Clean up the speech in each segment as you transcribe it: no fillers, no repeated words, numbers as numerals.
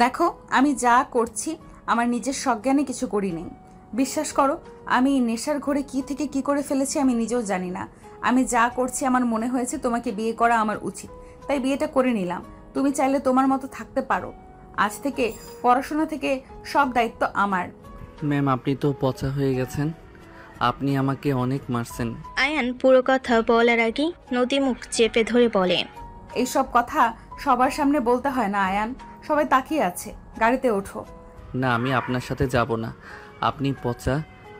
দেখো, আমি যা করছি আমার নিজের সজ্ঞানে কিছু করি নেই। বিশ্বাস করো, আমি নেশার ঘোরে কি থেকে কি করে ফেলেছি আমি নিজেও জানি না। আমি যা করছি আমার মনে হয়েছে তোমাকে বিয়ে করা আমার উচিত, তাই বিয়েটা করে নিলাম। তুমি চাইলে তোমার মতো থাকতে পারো। আজ থেকে পড়াশোনা থেকে সব দায়িত্ব আমার। ম্যাম, আপনি তো পচা হয়ে গেছেন। আপনি আমাকে অনেক মারছেন। আয়ান পুরো কথা বলার আগেই নদী মুখ চেপে ধরে বলে, এইসব কথা সবার সামনে বলতে হয় না আয়ান। সবাই তাকিয়ে আছে, গাড়িতে ওঠো। না, আমি আপনার সাথে যাব না। আপনি পচা,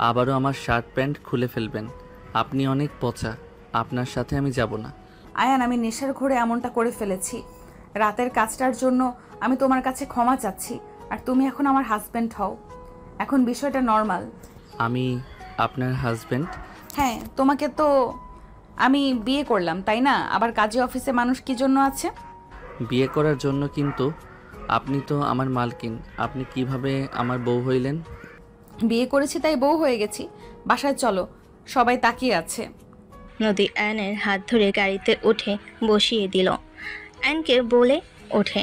আবারও আমার শার্ট প্যান্ট খুলে ফেলবেন। আপনি অনেক পচা, আপনার সাথে আমি যাব না। আয়ান, আমি নেশার ঘোরে এমনটা করে ফেলেছি। রাতের কাজটার জন্য আমি তোমার কাছে ক্ষমা চাচ্ছি। আর তুমি এখন আমার হাজব্যান্ড হও। এখন বিষয়টা নর্মাল। আমি আপনার হাজব্যান্ড? হ্যাঁ, তোমাকে তো আমি বিয়ে করলাম, তাই না? আবার কাজী অফিসে মানুষ কি জন্য আছে? বিয়ে করার জন্য, কিন্তু আপনি তো আমার মালকিন। আপনি কিভাবে আমার বউ হইলেন? বিয়ে করেছি তাই বউ হয়ে গেছি। বাসায় চলো, সবাই তাকিয়ে আছে। নদী আয়নের হাত ধরে গাড়িতে উঠে বসিয়ে দিল। আয়নকে বলে ওঠে,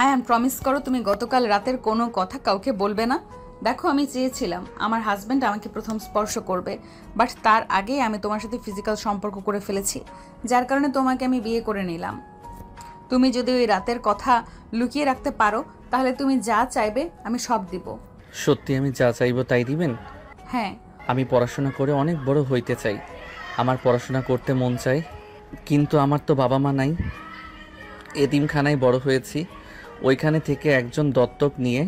আয়ান, প্রমিস করো তুমি গতকাল রাতের কোনো কথা কাউকে বলবে না। দেখো, আমি চেয়েছিলাম আমার হাজব্যান্ড আমাকে প্রথম স্পর্শ করবে, বাট তার আগেই আমি তোমার সাথে ফিজিক্যাল সম্পর্ক করে ফেলেছি, যার কারণে তোমাকে আমি বিয়ে করে নিলাম। তুমি যদি ওই রাতের কথা লুকিয়ে রাখতে পারো তাহলে তুমি যা চাইবে আমি সব দিব। সত্যি আমি যা চাইবো তাই দিবেন? হ্যাঁ। আমি পড়াশোনা করে অনেক বড় হইতে চাই। আমার পড়াশোনা করতে মন চায়, কিন্তু আমার তো বাবা মা নাই। এতিমখানায় বড় হয়েছি। ওইখানে থেকে একজন দত্তক নিয়ে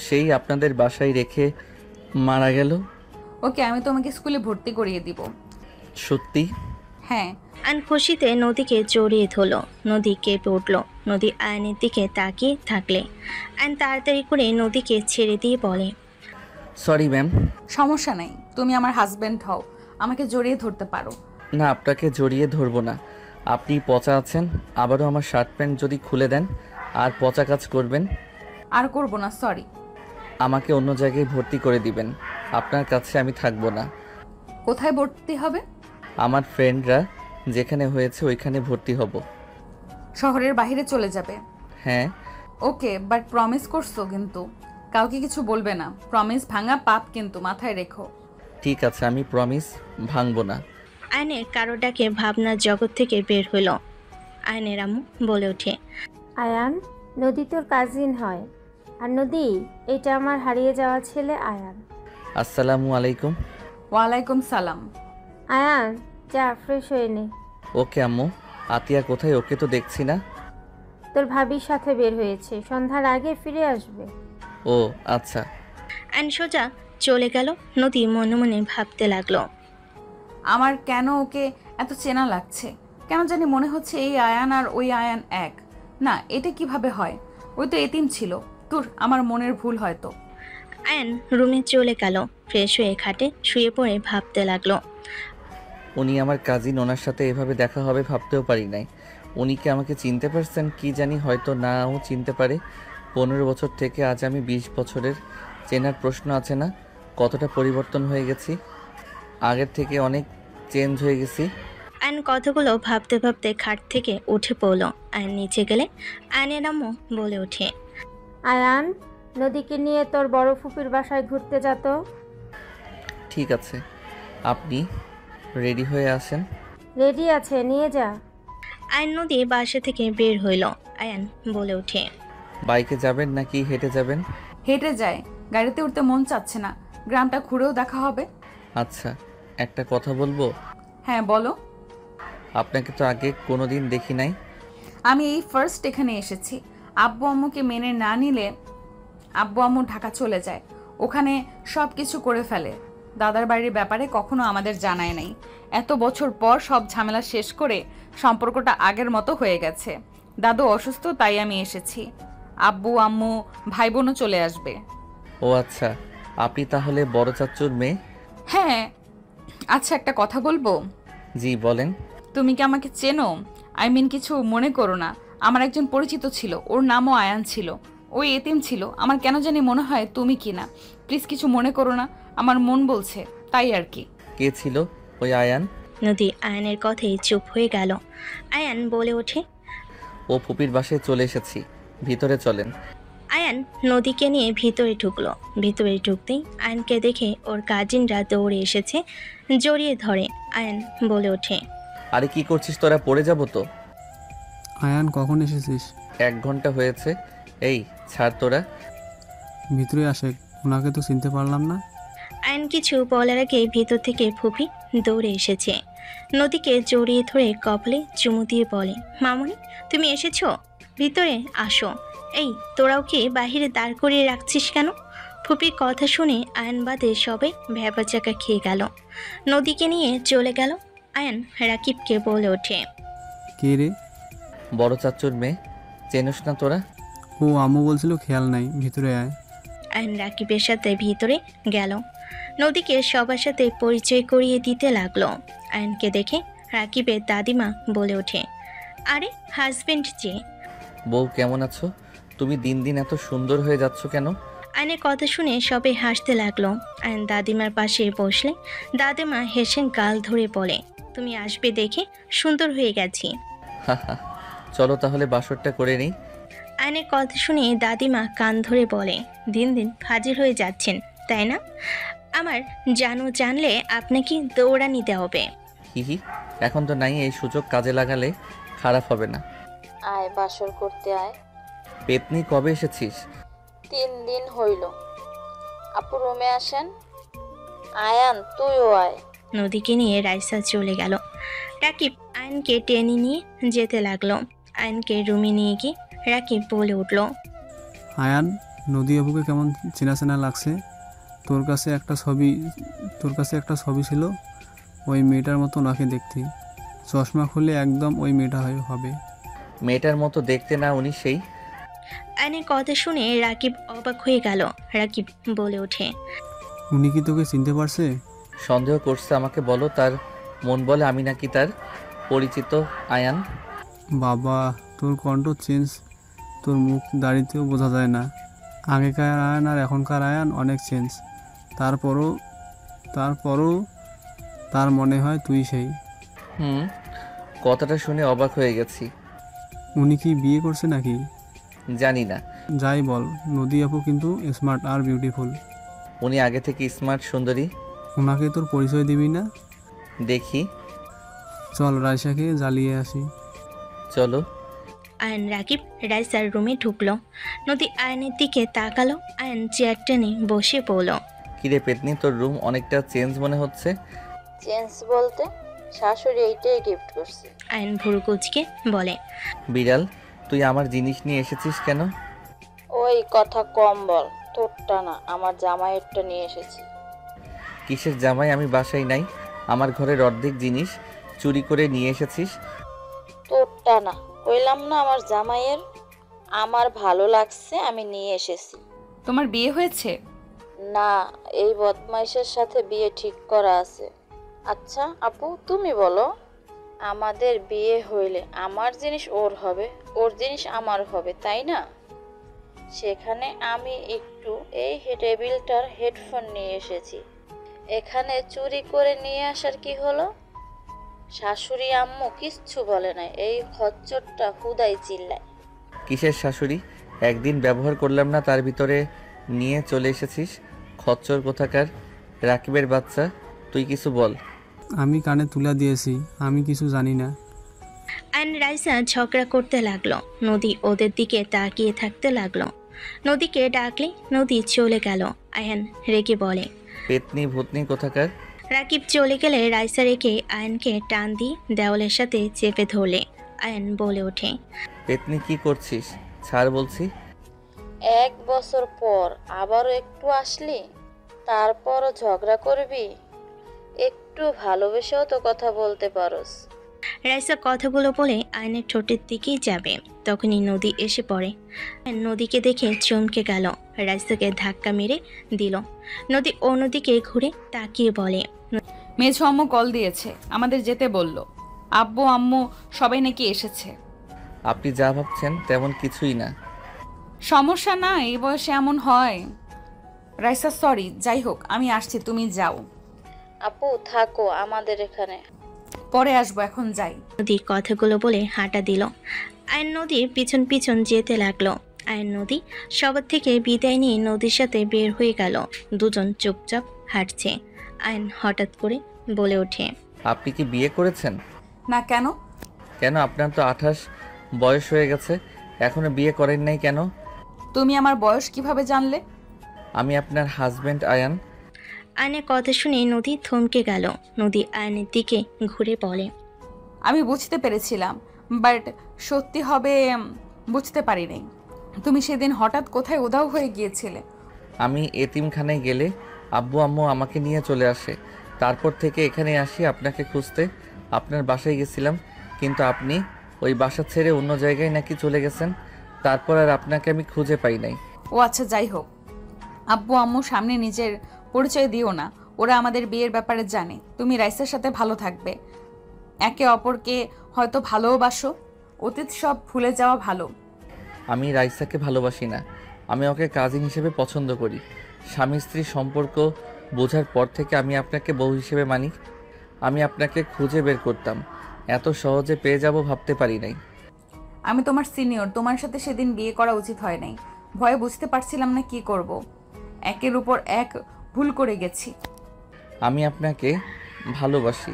সেই আপনাদের বাসায় রেখে মারা গেল। ওকে, আমি তোমাকে স্কুলে ভর্তি করিয়ে দিব। সত্যি? হ্যাঁ। আয়ন খুশিতে নদীকে জড়িয়ে ধরল। নদী কেঁপে উঠল। নদী আয়নের দিকে তাকিয়ে থাকলে আয়ন তাড়াতাড়ি করে নদীকে ছেড়ে দিয়ে বলে, সরি ম্যাম। সমস্যা নেই, তুমি আমার হাজব্যান্ড হও, আমাকে জড়িয়ে ধরতে পারো। না, আপনাকে জড়িয়ে ধরবো না। আপনি পচা আছেন। আবারও আমার শার্ট প্যান্ট যদি খুলে দেন আর পচা কাজ করবেন। আর করব না, সরি। আমাকে অন্য জায়গায় ভর্তি করে দিবেন। আপনার কাছে আমি থাকবো না। কোথায় ভর্তি হবে? আমার ফ্রেন্ডরা যেখানে হয়েছে ওইখানে ভর্তি হব। শহরের বাইরে চলে যাবে? হ্যাঁ। ওকে, বাট প্রমিস করছো কিন্তু? কাউকে কিছু বলবে না। প্রমিস ভাঙা পাপ, কিন্তু মাথায় রেখো। ঠিক আছে, আমি প্রমিস ভাঙবো না। আয়নের কারো ডাকে ভাবনার জগৎ থেকে বের হইল। আয়নের আম্মু বলে ওঠে, আয়ান, নদী তোর কাজিন হয়। আর নদী, এটা আমার হারিয়ে যাওয়া ছেলে আয়ান। আসসালামু আলাইকুম। ওয়ালাইকুম সালাম। আয়ান, যা ফ্রেশ হয়ে নে। ওকে আম্মু। আতিয়া কোথায়? ওকে তো দেখছি না। তোর ভাবির সাথে বের হয়েছে, সন্ধ্যার আগে ফিরে আসবে। ও আচ্ছা। আয়ন সোজা চলে গেল। নদী মনে মনে ভাবতে লাগলো, আমার কেন ওকে এত চেনা লাগছে? কেন জানি মনে হচ্ছে এই আয়ান আর ওই আয়ান এক। না, এটা কিভাবে হয়? ওই তো এতিম ছিল। তোর আমার মনের ভুল হয়তো। আয়ন রুমে চলে গেল। ফ্রেশ হয়ে খাটে শুয়ে পড়ে ভাবতে লাগলো। উনি আমার কাজিন, ওনার সাথে এভাবে দেখা হবে ভাবতেও পারি নাই। উনি কি আমাকে চিনতে পারছেন কি জানি, হয়তো নাও চিনতে পারে। 15 বছর থেকে আজ আমি 20 বছরের। চেনার প্রশ্ন আছে না? কতটা পরিবর্তন হয়ে গেছি, আগের থেকে অনেক চেঞ্জ হয়ে গেছি। আয়ন কথাগুলো ভাবতে ভাবতে খাট থেকে উঠে পড়ল। আয়ন নিচে গেলে আয়নের আম্মু বলে ওঠে, আয়ান, নদীকে নিয়ে তোর বড় ফুপির বাসায় ঘুরতে যেত। ঠিক আছে, আপনি রেডি হয়ে আসেন। রেডি আছে, নিয়ে যা। আয়ন নদী বাসা থেকে বের হইল। আয়ন বলে ওঠে, বাইকে যাবেন নাকি হেঁটে যাবেন? হেঁটে যায়, গাড়িতে উঠতে মন চাচ্ছে না। গ্রামটা ঘুরেও দেখা হবে। আচ্ছা, একটা কথা বলবো? হ্যাঁ, বলো। আপনাকে তো আগে কোনো দিন দেখি নাই। আমি এই ফার্স্ট এখানে এসেছি। আব্বু আম্মুকে মেনে না নিলে আব্বু আম্মু ঢাকা চলে যায়, ওখানে সব কিছু করে ফেলে। দাদার বাড়ির ব্যাপারে কখনো আমাদের জানায় নাই। এত বছর পর সব ঝামেলা শেষ করে সম্পর্কটা আগের মতো হয়ে গেছে। দাদু অসুস্থ, তাই আমি এসেছি। আব্বু আম্মু ভাই বোনও চলে আসবে। ও আচ্ছা, আপনি তাহলে বড় চাচ্চুর মেয়ে? হ্যাঁ। আচ্ছা, একটা কথা বলবো? জি বলেন। তুমি কি আমাকে চেনো? আই মিন, কিছু মনে করো না। আমার একজন পরিচিত ছিল, ওর নামও আয়ান ছিল। ওই এতিম ছিল। আমার কেন জানি মনে হয় তুমি কি না। প্লিজ কিছু মনে করো না, আমার মন বলছে তাই আর কি। কে ছিল ওই আয়ান? নদী আয়নের কথাই চুপ হয়ে গেল। আয়ান বলে ওঠে, ও ফুপির বাসায় চলে এসেছি। ভিতরে চলেন। আয়ান নদীকে নিয়ে ভিতরে ঢুকলো। ভিতরে ঢুকতেই আয়ানকে দেখে ওর কাজিনরা দৌড়ে এসেছে, জড়িয়ে ধরে। আয়ান বলে ওঠে, আরে কি করছিস তোরা? পড়ে যাবো তো। আয়ান কখন এসেছিস? 1 ঘন্টা হয়েছে। এই ছাড় তোরা। ভিতরে আসে, ওনাকে তো চিনতে পারলাম না। আয়ান কিছু বলার আগে ভিতর থেকে ফুপি দৌড়ে এসেছে। নদীকে জড়িয়ে ধরে কপালে চুমু দিয়ে বলে, মামনি তুমি এসেছো, ভিতরে আসো। এই তোরাও কি বাহিরে দাঁড় করিয়ে রাখছিস কেন? ফুপির কথা শুনে আয়ান বাদে সবাই ভ্যাপাচাকা খেয়ে গেল। নদীকে নিয়ে চলে গেল। আয়ান রাকিবকে বলে ওঠে, কে রে? বড় চাচুর মেয়ে, চেনস না তোরা? ও আম্মু বলছিল খেয়াল নাই, ভিতরে আয়। আয়ান রাকিবের সাথে ভিতরে গেল। নদীকে সবার সাথে পরিচয় করিয়ে দিতে লাগলো। আয়ানকে দেখে রাকিবের দাদিমা বলে ওঠে, আরে হাজবেন্ড যে। বউ কেমন আছো? তুমি দিন দিন এত সুন্দর হয়ে যাচ্ছ কেন? আয়নের কথা শুনে সবাই হাসতে লাগলো। আয়ন দাদিমার পাশে বসলে দাদিমা হেসে গাল ধরে বলে, তুমি আসবে দেখে সুন্দর হয়ে গেছি। হাহা, চলো তাহলে বাসরটা করে নিই। আয়নের কথা শুনে দাদিমা কান ধরে বলে, দিন দিন ফাজিল হয়ে যাচ্ছেন তাই না? আমার জানলে আপনাকে দৌড়ানি দিতে হবে। হিহি, এখন তো নাই, এই সুযোগ কাজে লাগালে খারাপ হবে না। আয় বাসর করতে আয়। পেতনি কবে এসেছিস? 3 দিন হইল। আপু রুমে আসেন। আয়ান তুইও আয়। নদীকে নিয়ে রাইসা চলে গেল। রাকিব আয়নকে টেনে নিয়ে যেতে লাগলো। আয়নকে রুমে নিয়ে গিয়ে রাকিব বলে উঠল, আয়ান, নদী আপুকে কেমন চেনা চেনা লাগছে। তোর কাছে একটা ছবি ছিল, ওই মেয়েটার মতো ওনাকে দেখতে। চশমা খুলে একদম ওই মেয়েটা হবে। মেয়েটার মতো দেখতে না উনি সেই? আয়নের কথা শুনে রাকিব অবাক হয়ে গেল। রাকিব বলে ওঠে, উনি কি তোকে চিনতে পারছে? সন্দেহ করছে আমাকে? বলো, তার মন বলে আমি নাকি তার পরিচিত আয়ান। বাবা, তোর কণ্ঠ চেঞ্জ, তোর মুখ দাড়িতেও বোঝা যায় না। আগেকার আয়ান আর এখনকার আয়ান অনেক চেঞ্জ। তারপরও তার মনে হয় তুই সেই। কথাটা শুনে অবাক হয়ে গেছি। উনি কি বিয়ে করছে নাকি? জানি না। যাই বল, নদী আপু কিন্তু স্মার্ট আর বিউটিফুল। উনি আগে থেকে স্মার্ট, সুন্দরী। ওনাকে তোর পরিচয় দিবি না? দেখি। চল রাইসাকে জ্বালিয়ে আসি। চলো। আয়ন রাকিব রাইসার রুমে ঢুকলো। নদী আয়নের দিকে তাকালো। আয়ন চেয়ার টেনে বসে পড়ল। কিরে পেতনি, তোর রুম অনেকটা চেঞ্জ মনে হচ্ছে। চেঞ্জ বলতে শাশুড়ি এইটাই গিফট করছে। আয়ন ভুরু কুচকে বলে, বিড়াল, তুই আমার জিনিস নিয়ে এসেছিস কেন? ওই কথা কম বল, তোরটা না আমার জামাইয়েরটা নিয়ে এসেছি। কিসের জামাই? আমি বাসায় নাই। আমার ঘরের অর্ধেক জিনিস চুরি করে নিয়ে এসেছিস। তোরটা না, কইলাম না আমার জামাইয়ের। আমার ভালো লাগছে আমি নিয়ে এসেছি। তোমার বিয়ে হয়েছে? না, এই বদমাইশের সাথে বিয়ে ঠিক করা আছে। আচ্ছা আপু তুমি বলো, আমাদের বিয়ে হইলে আমার জিনিস ওর হবে, ওর জিনিস আমার হবে, তাই না? সেখানে আমি একটু এই টেবিলটার হেডফোন নিয়ে এসেছি। এখানে চুরি করে নিয়ে আসার কি হলো? শাশুড়ি আম্মু কিচ্ছু বলে নাই, এই খচ্চরটা হুদাই চিল্লায়। কিসের শাশুড়ি? একদিন ব্যবহার করলাম না, তার ভিতরে নিয়ে চলে এসেছিস। খচ্চর কোথাকার। রাকিবের বাচ্চা, তুই কিছু বল। আমি কানে তুলা দিয়েছি, আমি কিছু জানি না। আয়ন রাইসা ঝগড়া করতে লাগলো। নদী ওদের দিকে তাকিয়ে থাকতে লাগলো। নদীকে ডাকলে নদী চলে গেল। আয়ন রেগে বলে, পেতনি ভূতনি কোথাকার। রাকিব চলে গেলে রাইসা রেখে আয়নকে টান দিয়ে দেওয়ালের সাথে চেপে ধরলে। আয়ন বলে ওঠে, পেতনি কি করছিস? ছাড় বলছি। 1 বছর পর আবারও একটু আসলি, তারপরও ঝগড়া করবি? একটু ভালোবেসেও তো কথা বলতে পারোস। রাইসা কথাগুলো বলে আয়নের ঠোঁটের দিকেই যাবে, তখনই নদী এসে পড়ে। আয়ন নদীকে দেখে চমকে গেল। রাইসাকে ধাক্কা মেরে দিল। নদী অন্যদিকে ঘুরে তাকিয়ে বলে, মেঝো আম্মু কল দিয়েছে, আমাদের যেতে বলল। আব্বু আম্মু সবাই নাকি এসেছে। আপনি যা ভাবছেন তেমন কিছুই না। সমস্যা না, এই বয়সে এমন হয়। রাইসা সরি, যাই হোক আমি আসছি, তুমি যাও। আপু থাকো আমাদের এখানে। পরে আসবো, এখন যাই। নদী কথাগুলো বলে হাঁটা দিল। আয়ন নদীর পিছন পিছন যেতে লাগলো। আয়ন নদী সবার থেকে বিদায় নিয়ে নদীর সাথে বের হয়ে গেল। দুজন চুপচাপ হাঁটছে। আয়ন হঠাৎ করে বলে ওঠে, আপনি কি বিয়ে করেছেন? না, কেন? কেন, আপনার তো 28 বয়স হয়ে গেছে, এখনো বিয়ে করেন নাই কেন? তুমি আমার বয়স কিভাবে জানলে? আমি আপনার হাজবেন্ড আয়ান। আয়নের কথা শুনে নদী থমকে গেল। নদী আয়নের দিকে ঘুরে বলে, আমি বুঝতে পেরেছিলাম, বাট সত্যি হবে বুঝতে পারিনি। তুমি সেদিন হঠাৎ কোথায় উধাও হয়ে গিয়েছিলে? আমি এতিমখানায় গেলে আব্বু আম্মু আমাকে নিয়ে চলে আসে। তারপর থেকে এখানে আসি আপনাকে খুঁজতে। আপনার বাসায় গেছিলাম, কিন্তু আপনি ওই বাসা ছেড়ে অন্য জায়গায় নাকি চলে গেছেন। তারপর আর আপনাকে আমি খুঁজে পাই নাই। ও আচ্ছা, যাই হোক, আব্বু আম্মু সামনে নিজের পরিচয় দিও না। ওরা আমাদের বিয়ের ব্যাপারে জানে। তুমি রাইসার সাথে ভালো থাকবে, একে অপরকে হয়তো ভালোবাসো। অতীত সব ভুলে যাওয়া ভালো। আমি রাইসাকে ভালোবাসি না, আমি ওকে কাজিন হিসেবে পছন্দ করি। স্বামী স্ত্রীর সম্পর্ক বোঝার পর থেকে আমি আপনাকে বউ হিসেবে মানি। আমি আপনাকে খুঁজে বের করতাম, এত সহজে পেয়ে যাব ভাবতে পারি নাই। আমি তোমার সিনিয়র, তোমার সাথে সেদিন বিয়ে করা উচিত হয় নাই। ভয়ে বুঝতে পারছিলাম না কি করব। একের উপর এক ভুল করে গেছি। আমি আপনাকে ভালোবাসি।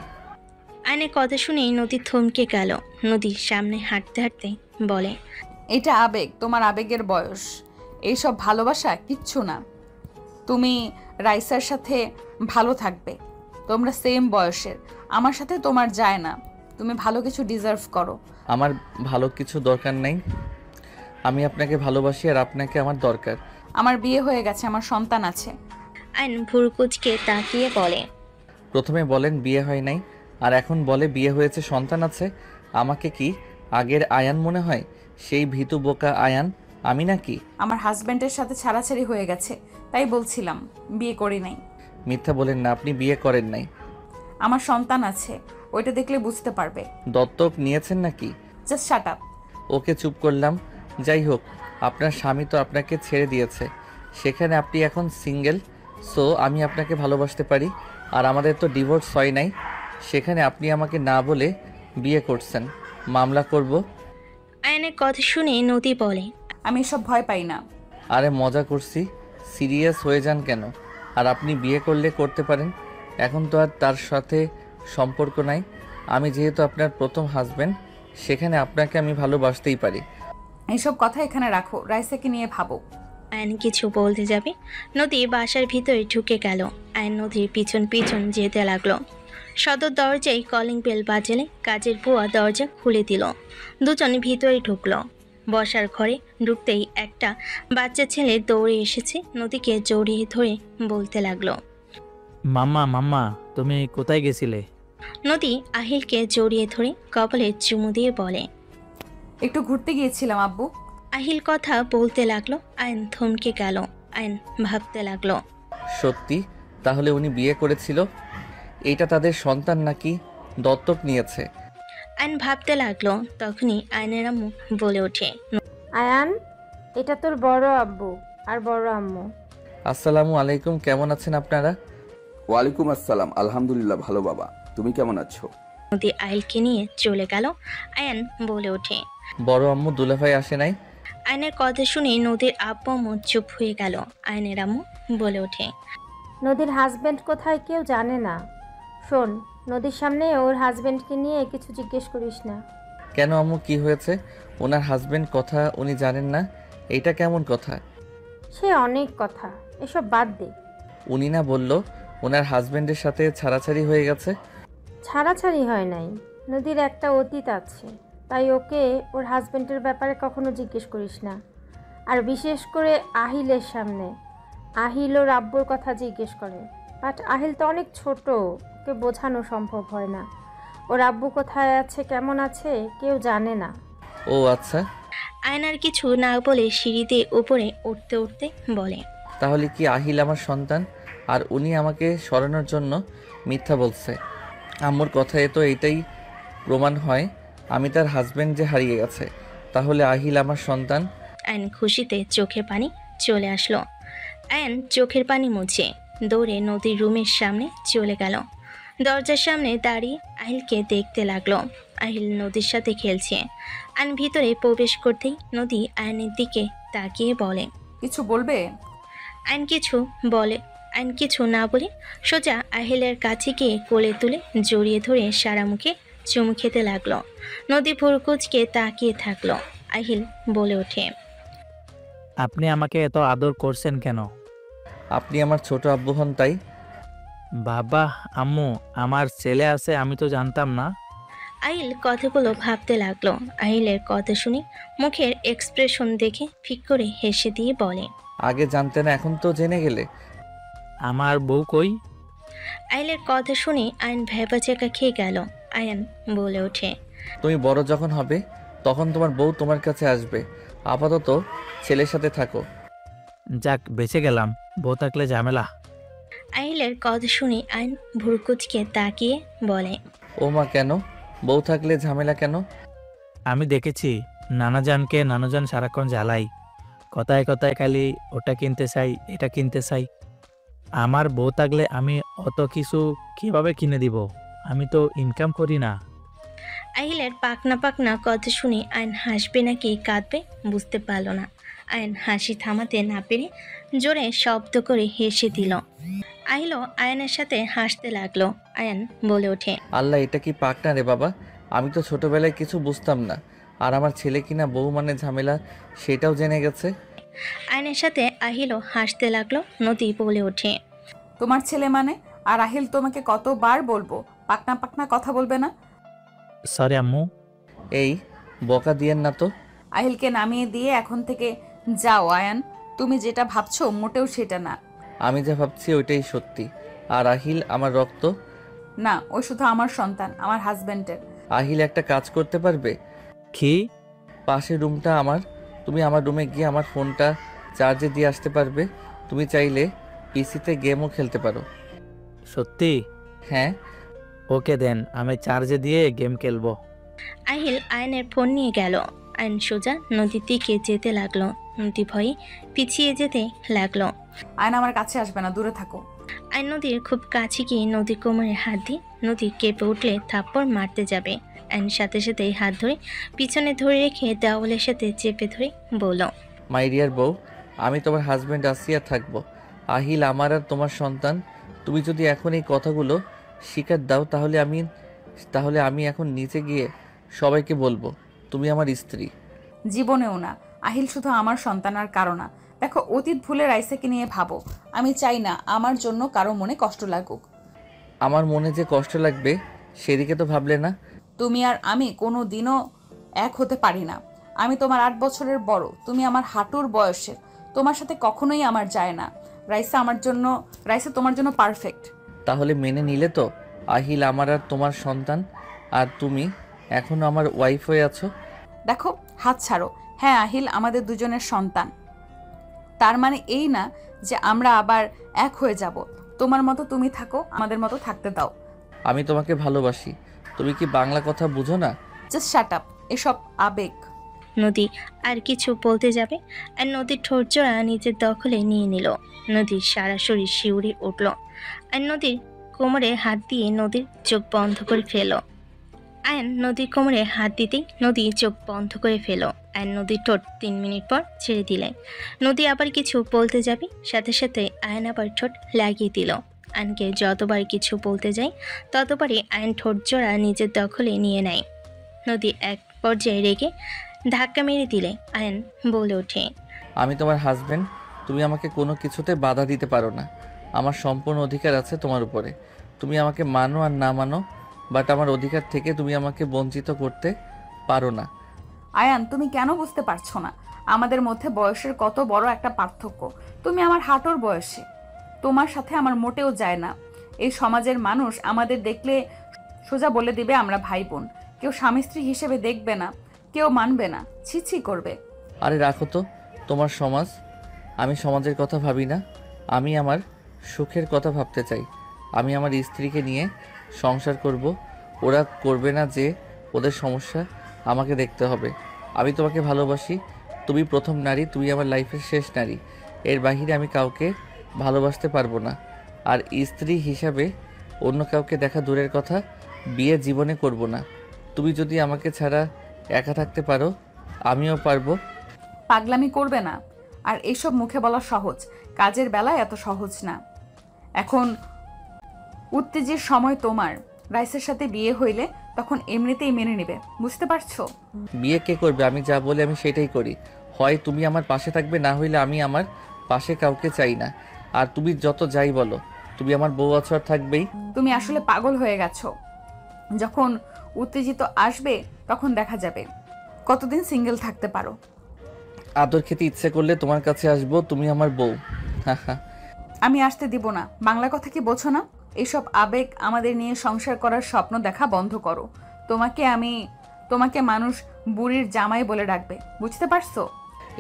আয়নের কথা শুনেই নদী থমকে গেল। নদীর সামনে হাঁটতে হাঁটতে বলে, এটা আবেগ, তোমার আবেগের বয়স। এইসব ভালোবাসা কিচ্ছু না। তুমি রাইসার সাথে ভালো থাকবে, তোমরা সেম বয়সের। আমার সাথে তোমার যায় না। তুমি ভালো কিছু ডিজার্ভ করো। আমার ভালো কিছু দরকার নাই, আমি আপনাকে ভালোবাসি আর আপনাকে আমার দরকার। আমার বিয়ে হয়ে গেছে, আমার সন্তান আছে। আয়ন ভুরকুচকে তাকিয়ে বলে, প্রথমে বলেন বিয়ে হয় নাই, আর এখন বলে বিয়ে হয়েছে, সন্তান আছে। আমাকে কি আগের আয়ান মনে হয়? সেই ভীতু বোকা আয়ান আমি নাকি? আমার হাজবেন্ডের সাথে ছাড়াছাড়ি হয়ে গেছে, তাই বলছিলাম বিয়ে করি নাই। মিথ্যা বলেন না, আপনি বিয়ে করেন নাই। আমার সন্তান আছে, ওইটা দেখলে বুঝতে পারবে। দত্তক নিয়েছেন নাকি? Just shut up. ওকে, চুপ করলাম। যাই হোক, আপনার স্বামী তো আপনাকে ছেড়ে দিয়েছে, সেখানে আপনি এখন সিঙ্গেল। সো আমি আপনাকে ভালোবাসতে পারি। আর আমাদের তো ডিভোর্স হয় নাই, সেখানে আপনি আমাকে না বলে বিয়ে করছেন। মামলা করব। আয়নের কথা শুনে নদী বলে, আমি এসব ভয় পাই না। আরে মজা করছি, সিরিয়াস হয়ে যান কেন? আর আপনি বিয়ে করলে করতে পারেন, এখন তো আর তার সাথে সম্পর্ক নাই। আমি যেহেতু আপনার প্রথম হাজবেন্ড, সেখানে আপনাকে আমি ভালোবাসতেই পারি। এইসব কথা এখানে রাখো, রাইসাকে নিয়ে ভাবো। আয়ন কিছু বলতে যাবে, নদী বাসার ভিতরে ঢুকে গেল। আয়ন নদীর পিছন পিছন যেতে লাগলো। সদর দরজায় কলিং বেল বাজলে কাজের বুয়া দরজা খুলে দিল। দুজন ভিতরে ঢুকলো। বসার ঘরে ঢুকতেই একটা বাচ্চা ছেলে দৌড়ে এসেছে, নদীকে জড়িয়ে ধরে বলতে লাগলো, মাম্মা মাম্মা, তুমি কোথায় গেছিলে? নদী আহিলকে জড়িয়ে ধরে কপালে চুমু দিয়ে বলে, একটু ঘুরতে গিয়েছিলাম আব্বু। আহিল কথা বলতে লাগলো। আয়ন থমকে গেল। আয়ন ভাবতে লাগলো, সত্যি? তাহলে উনি বিয়ে করেছিল? এইটা তাদের সন্তান নাকি দত্তক নিয়েছে? আয়ন ভাবতে লাগলো। তখনই আয়নের আম্মু বলে ওঠে, আয়ান, এটা তোর বড় আব্বু আর বড় আম্মু। আসসালামু আলাইকুম, কেমন আছেন আপনারা? ওয়ালাইকুম আসসালাম, আলহামদুলিল্লাহ ভালো বাবা, তুমি কেমন আছো? নদী আহিলকে নিয়ে চলে গেল। আয়ন বলে ওঠে, বড় আম্মু দুলাভাই আসে নাই? আয়নের কথা শুনে নদীর আব্বু আম্মু চুপ হয়ে গেল। আয়নের আম্মু বলে ওঠে, নদীর হাজবেন্ড কোথায় কেউ জানে না। শোন, নদীর সামনে ওর হাজবেন্ডকে নিয়ে কিছু জিজ্ঞেস করিস না। কেন আম্মু, কি হয়েছে? ওনার হাজবেন্ড কথা উনি জানেন না, এইটা কেমন কথা? সে অনেক কথা, এসব বাদ দে। উনি না বলল ওনার হাজবেন্ডের সাথে ছাড়াছাড়ি হয়ে গেছে? ছাড়াছাড়ি হয় নাই, নদীর একটা অতীত আছে, তাই ওকে ওর হাজবেন্ডের ব্যাপারে কখনো জিজ্ঞেস করিস না। আর বিশেষ করে আহিলের সামনে। আহিল ওর আব্বুর কথা জিজ্ঞেস করে, বাট আহিল তো অনেক ছোট, ওকে বোঝানো সম্ভব হয় না। ওর আব্বু কোথায় আছে, কেমন আছে, কেউ জানে না। ও আচ্ছা, আয়নার কিছু না বলে সিঁড়িতে উপরে উঠতে উঠতে বলে, তাহলে কি আহিল আমার সন্তান আর উনি আমাকে সরানোর জন্য মিথ্যা বলছে? আম্মুর কথায় তো এইটাই প্রমাণ হয় আমি তার হাজবেন্ড যে হারিয়ে গেছে, তাহলে আহিল আমার সন্তান। আয়ন খুশিতে চোখে পানি চলে আসলো। আয়ন চোখের পানি মুছে দৌড়ে নদীর রুমের সামনে চলে গেল। দরজার সামনে দাঁড়িয়ে আহিলকে দেখতে লাগলো। আহিল নদীর সাথে খেলছে। আয়ন ভিতরে প্রবেশ করতেই নদী আয়নের দিকে তাকিয়ে বলে। কিছু বলবে? আইন কিছু বলে আইন কিছু না বলে সোজা আহিলের কাছে গিয়ে কোলে তুলে জড়িয়ে ধরে সারা মুখে চুমু খেতে লাগলো। নদী ভুরকুচকে তাকিয়ে থাকলো। আহিল বলে ওঠে, আপনি আমাকে এত আদর করছেন কেন? আপনি আমার ছোট আব্বু হন তাই। বাবা, আম্মু, আমার ছেলে আছে, আমি তো জানতাম না। আহিল কথাগুলো ভাবতে লাগলো। আহিলের কথা শুনে মুখের এক্সপ্রেশন দেখে ফিক করে হেসে দিয়ে বলে, আগে জানতে না, এখন তো জেনে গেলে। আমার বউ কই? আহিলের কথা শুনে আইন ভেবাচেকা খেয়ে গেল। আয়ান বলে ওঠে, তুমি বড় যখন হবে তখন তোমার বউ তোমার কাছে আসবে, আপাতত ছেলের সাথে থাকো। যাক, বেঁচে গেলাম, বউ থাকলে ঝামেলা। আহিলের কথা শুনে আইন ভুরকুচকে তাকিয়ে বলে, ও মা, কেন? বউ থাকলে ঝামেলা কেন? আমি দেখেছি নানাজানকে নানাজান সারাক্ষণ জ্বালাই, কথায় কথায় খালি ওটা কিনতে চাই, এটা কিনতে চাই। আমার বউ থাকলে আমি অত কিছু কিভাবে কিনে দিব? আমি তো ইনকাম করি না। আহিলের পাকনা পাকনা কথা শুনে আইন হাসবে নাকি কাঁদবে বুঝতে পারল না। আইন হাসি থামাতে না পেরে জোরে শব্দ করে হেসে দিল। আহিলও আয়নের সাথে হাসতে লাগলো। আয়ান বলে ওঠে, আল্লাহ, এটা কি পাক না রে বাবা? আমি তো ছোটবেলায় কিছু বুঝতাম না, আর আমার ছেলে কিনা বউ মানে ঝামেলা সেটাও জেনে গেছে। আয়নের সাথে আহিলও হাসতে লাগলো। নদী বলে ওঠে, তোমার ছেলে মানে? আর আহিল তোমাকে কতবার বলবো পাকনা পাকনা কথা বলবে না? সরি আম্মু। এই বকা দিয়েন না তো। আহিলকে নামিয়ে দিয়ে এখন থেকে যাও আয়ান। তুমি যেটা ভাবছো মোটেও সেটা না। আমি যা ভাবছি ওইটাই সত্যি। আর আহিল আমার রক্ত। না, ও শুধু আমার সন্তান, আমার হাজবেন্ডের। আহিল একটা কাজ করতে পারবে? কি? পাশের রুমটা আমার, তুমি আমার রুমে গিয়ে আমার ফোনটা চার্জে দিয়ে আসতে পারবে? তুমি চাইলে পিসিতে গেমও খেলতে পারো। সত্যি? হ্যাঁ। ওকে দেন, আমি চার্জে দিয়ে গেম খেলবো। আহিল আয়নের ফোন নিয়ে গেল। আইন সোজা নদীর দিকে যেতে লাগলো। নদী ভয়ে পিছিয়ে যেতে লাগলো। আয়ন আমার কাছে আসবে না, দূরে থাকো। আইন নদীর খুব কাছে গিয়ে নদীর কোমরে হাত দিয়ে নদী কেঁপে উঠলে থাপ্পড় মারতে যাবে। আইন সাথে সাথে হাত ধরে পিছনে ধরে রেখে দেওয়ালের সাথে চেপে ধরে বলল, মাই ডিয়ার বউ, আমি তোমার হাজব্যান্ড আসিয়া থাকবো। আহিল আমার আর তোমার সন্তান। তুমি যদি এখন এই কথাগুলো স্বীকার দাও তাহলে আমি এখন নিচে গিয়ে সবাইকে বলবো তুমি আমার স্ত্রী। জীবনেও না। আহিল শুধু আমার সন্তান আর কারো না। দেখো, অতীত ভুলে রাইসাকে নিয়ে ভাবো। আমি চাই না আমার জন্য কারো মনে কষ্ট লাগুক। আমার মনে যে কষ্ট লাগবে সেদিকে তো ভাবলে না। তুমি আর আমি কোনো দিনও এক হতে পারি না। আমি তোমার 8 বছরের বড়, তুমি আমার হাঁটুর বয়সের। তোমার সাথে কখনোই আমার যায় না। রাইসা তোমার জন্য পারফেক্ট। তাহলে মেনে নিলে তো আহিল আমার আর তোমার সন্তান, আর তুমি এখনো আমার ওয়াইফ হয়ে আছো। দেখো, হাত ছাড়ো। হ্যাঁ, আহিল আমাদের দুজনের সন্তান। তার মানে এই না যে আমরা আবার এক হয়ে যাব। তোমার মতো তুমি থাকো, আমাদের মতো থাকতে দাও। আমি তোমাকে ভালোবাসি। তুমি কি বাংলা কথা বুঝো না? জাস্ট শাট আপ, এসব আবেগ। নদী আর কিছু বলতে যাবে আর নদীর ঠোঁট জোড়া নিজের দখলে নিয়ে নিল। নদীর সারা শরীর শিউরে উঠল। আর নদীর কোমরে হাত দিয়ে নদীর চোখ বন্ধ করে ফেল। আয়ন নদীর কোমরে হাত দিতেই নদী চোখ বন্ধ করে ফেল। আয়ন নদীর ঠোঁট 3 মিনিট পর ছেড়ে দিলেন। নদী আবার কিছু বলতে যাবে, সাথে সাথে আয়ন আবার ঠোঁট লাগিয়ে দিল। আয়নকে যতবার কিছু বলতে যায় ততবারই আয়ন ঠোঁট জোড়া নিজের দখলে নিয়ে নেয়। নদী এক পর্যায়ে রেগে ধাক্কা মেরে দিলে আয়ন বলে ওঠে, আমি তোমার হাজবেন্ড, তুমি আমাকে কোনো কিছুতে বাধা দিতে পারো না। আমার সম্পূর্ণ অধিকার আছে তোমার উপরে। তুমি আমাকে মানো আর না মানো, বাট আমার অধিকার থেকে তুমি আমাকে বঞ্চিত করতে পারো না। আয়ান, তুমি কেন বুঝতে পারছো না আমাদের মধ্যে বয়সের কত বড় একটা পার্থক্য? তুমি আমার হাঁটুর বয়সী। তোমার সাথে আমার মোটেও যায় না। এই সমাজের মানুষ আমাদের দেখলে সোজা বলে দিবে আমরা ভাই বোন। কেউ স্বামী স্ত্রী হিসেবে দেখবে না, কেউ মানবে না, ছি করবে। আরে রাখো তো তোমার সমাজ। আমি সমাজের কথা ভাবি না, আমি আমার সুখের কথা ভাবতে চাই। আমি আমার স্ত্রীকে নিয়ে সংসার করব। ওরা করবে না যে ওদের সমস্যা আমাকে দেখতে হবে। আমি তোমাকে ভালোবাসি। তুমি প্রথম নারী, তুমি আমার লাইফের শেষ নারী। এর বাহিরে আমি কাউকে ভালোবাসতে পারবো না। আর স্ত্রী হিসাবে অন্য কাউকে দেখা দূরের কথা, বিয়ে জীবনে করব না। তুমি যদি আমাকে ছাড়া একা থাকতে পারো, আমিও পারবো। পাগলামি করবে না। আর এইসব মুখে বলা সহজ, কাজের বেলায় এত সহজ না। এখন উত্তেজের সময় তোমার। রাইসের সাথে বিয়ে হইলে তখন এমনিতেই মেনে নেবে, বুঝতে পারছো? বিয়ে কে করবে? আমি যা বলি আমি সেটাই করি। হয় তুমি আমার পাশে থাকবে, না হইলে আমি আমার পাশে কাউকে চাই না। আর তুমি যত যাই বলো, তুমি আমার বউ আছো আর থাকবেই। তুমি আসলে পাগল হয়ে গেছো। যখন উত্তেজিত আসবে তখন দেখা যাবে কতদিন সিঙ্গেল থাকতে পারো। আদর খেতে ইচ্ছে করলে তোমার কাছে আসবো, তুমি আমার বউ। হা হা। আমি আসতে দিব না। বাংলা কথা কি বোঝো না? এইসব আবেগ আমাদের নিয়ে সংসার করার স্বপ্ন দেখা বন্ধ করো। তোমাকে মানুষ বুড়ির জামাই বলে ডাকবে, বুঝতে পারছো?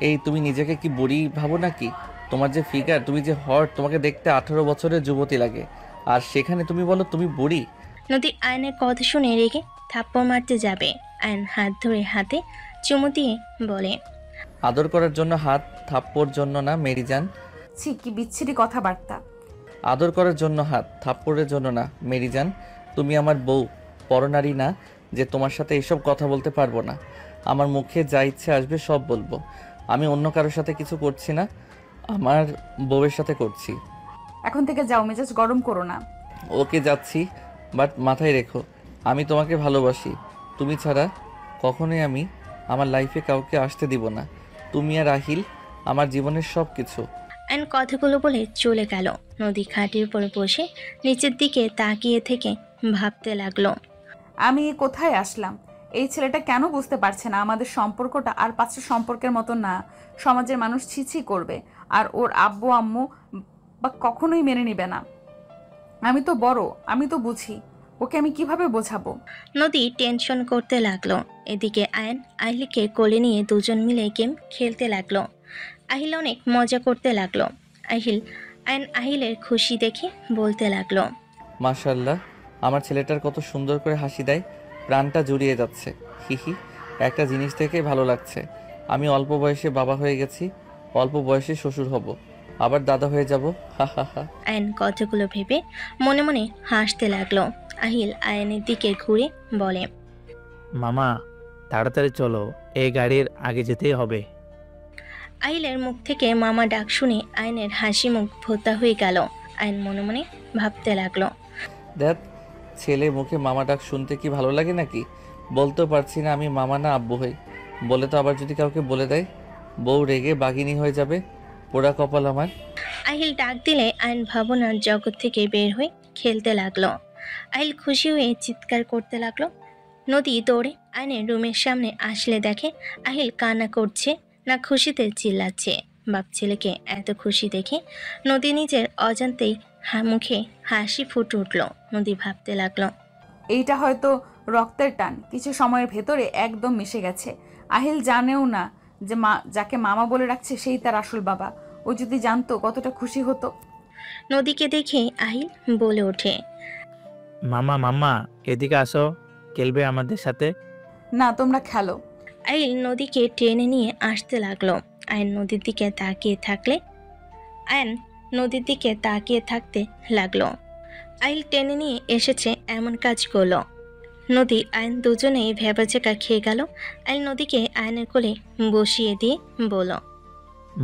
এই তুমি নিজেকে কি বুড়ি ভাবো নাকি? তোমার যে ফিগার, তুমি যে হট, তোমাকে দেখতে 18 বছরের যুবতী লাগে, আর সেখানে তুমি বলো তুমি বুড়ি। নদী আয়নের কথা শুনে রেগে থাপ্পড় মারতে যাবে। আয়ন হাত ধরে হাতে চুমু দিয়ে বলে, আদর করার জন্য হাত, থাপ্পড় জন্য না মেরিজান। ছি, কি বিচ্ছিরি কথাবার্তা। আদর করার জন্য হাত, থাপ্পড়ের জন্য না মেরিজান। তুমি আমার বউ, পরনারী না যে তোমার সাথে এসব কথা বলতে পারবো না। আমার মুখে যা ইচ্ছে আসবে সব বলবো। আমি অন্য কারোর সাথে কিছু করছি না, আমার বউয়ের সাথে করছি। এখন থেকে যাও, মেজাজ গরম করো না। ওকে যাচ্ছি, বাট মাথায় রেখো আমি তোমাকে ভালোবাসি। তুমি ছাড়া কখনোই আমি আমার লাইফে কাউকে আসতে দিব না। তুমি আর আহিল আমার জীবনের সব কিছু। আয়ন কথাগুলো বলে চলে গেল। নদী খাটের উপরে বসে নিচের দিকে তাকিয়ে থেকে ভাবতে লাগলো। আমি কোথায় আসলাম? এই ছেলেটা কেন বুঝতে পারছে না আমাদের সম্পর্কটা আর 5টা সম্পর্কের মতো না? সমাজের মানুষ ছিছি করবে, আর ওর আব্বু আম্মু বা কখনোই মেনে নিবে না। আমি তো বড়, আমি তো বুঝি। ওকে আমি কিভাবে বোঝাবো? নদী টেনশন করতে লাগলো। এদিকে আয়ন আহিলকে কোলে নিয়ে দুজন মিলে গেম খেলতে লাগলো। আহিল অনেক মজা করতে লাগলো। আহিলের খুশি দেখে বলতে লাগলো, মাশাআল্লাহ, আমার ছেলেটার কত সুন্দর করে হাসি দেয়, প্রাণটা জুড়িয়ে যাচ্ছে। হিহি, একটা জিনিস থেকে ভালো লাগছে, আমি অল্প বয়সে বাবা হয়ে গেছি, অল্প বয়সে শ্বশুর হব, আবার দাদা হয়ে যাব। হা হা হা। আয়ন কথাগুলো ভেবে মনে মনে হাসতে লাগলো। আহিল আয়নের দিকে ঘুরে বলে, মামা তাড়াতাড়ি চলো, এই গাড়ির আগে যেতেই হবে। আহিলের মুখ থেকে মামা ডাক শুনে আয়নের হাসি মুখ ভোতা হয়ে গেল। আয়ন মনে মনে ভাবতে লাগলো, দেখ, ছেলে মুখে মামা ডাক শুনতে কি ভালো লাগে নাকি? বলতেও পারছি না আমি মামা না আব্বু হই। বলে তো আবার যদি কাউকে বলে দেয়, বউ রেগে বাঘিনী হয়ে যাবে। পোড়া কপাল আমার। আহিল ডাক দিলে আয়ন ভাবনার জগৎ থেকে বের হয়ে খেলতে লাগলো। আহিল খুশি হয়ে চিৎকার করতে লাগলো। নদী দৌড়ে আয়নের রুমের সামনে আসলে দেখে আহিল কান্না করছে না খুশিতে চিল্লাচ্ছে। বাপ ছেলেকে এত খুশি দেখে নদী নিজের অজান্তেই মুখে হাসি ফুটে উঠল। নদী ভাবতে লাগলো, এইটা হয়তো রক্তের টান, কিছু সময়ের ভেতরে একদম মিশে গেছে। আহিল জানেও না যে যাকে মামা বলে রাখছে সেই তার আসল বাবা। ও যদি জানতো কতটা খুশি হতো। নদীকে দেখে আহিল বলে ওঠে, মামা মাম্মা এদিকে আসো, খেলবে আমাদের সাথে। না, তোমরা খেলো। আহিল নদীকে টেনে নিয়ে আসতে লাগলো। আয়ন নদীর দিকে তাকিয়ে থাকতে লাগলো। আহিল টেনে নিয়ে এসেছে এমন কাজ করলো। নদী আয়ন দুজনেই ভেবাচেকা খেয়ে গেল। আহিল নদীকে আয়নের কোলে বসিয়ে দিয়ে বলল,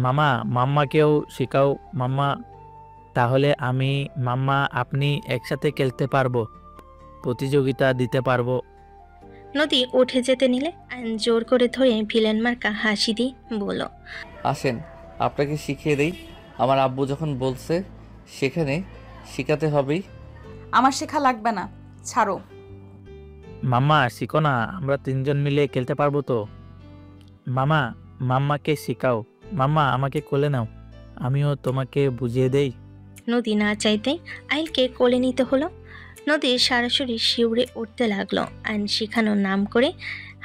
মামা মাম্মাকেও শেখাও মাম্মা, তাহলে আমি মাম্মা আপনি একসাথে খেলতে পারবো, প্রতিযোগিতা দিতে পারবো। নদী উঠে যেতে নিলে আয়ন জোর করে ধরে ভিলেন মার্কা হাসি দিয়ে বলল, আসেন আপনাকে শিখিয়ে দেই। আমার আব্বু যখন বলছে সেখানে শিখাতে হবেই। আমার শেখা লাগবে না, ছাড়ো। মাম্মা শিখো না, আমরা তিনজন মিলে খেলতে পারবো তো। মামা মাম্মাকে শেখাও, মাম্মা আমাকে কোলে নাও, আমিও তোমাকে বুঝিয়ে দেই। নদী না চাইতেই আহিলকে কোলে নিতে হলো। নদী সরাসরি শিউরে উঠতে লাগলো। আইন শেখানোর নাম করে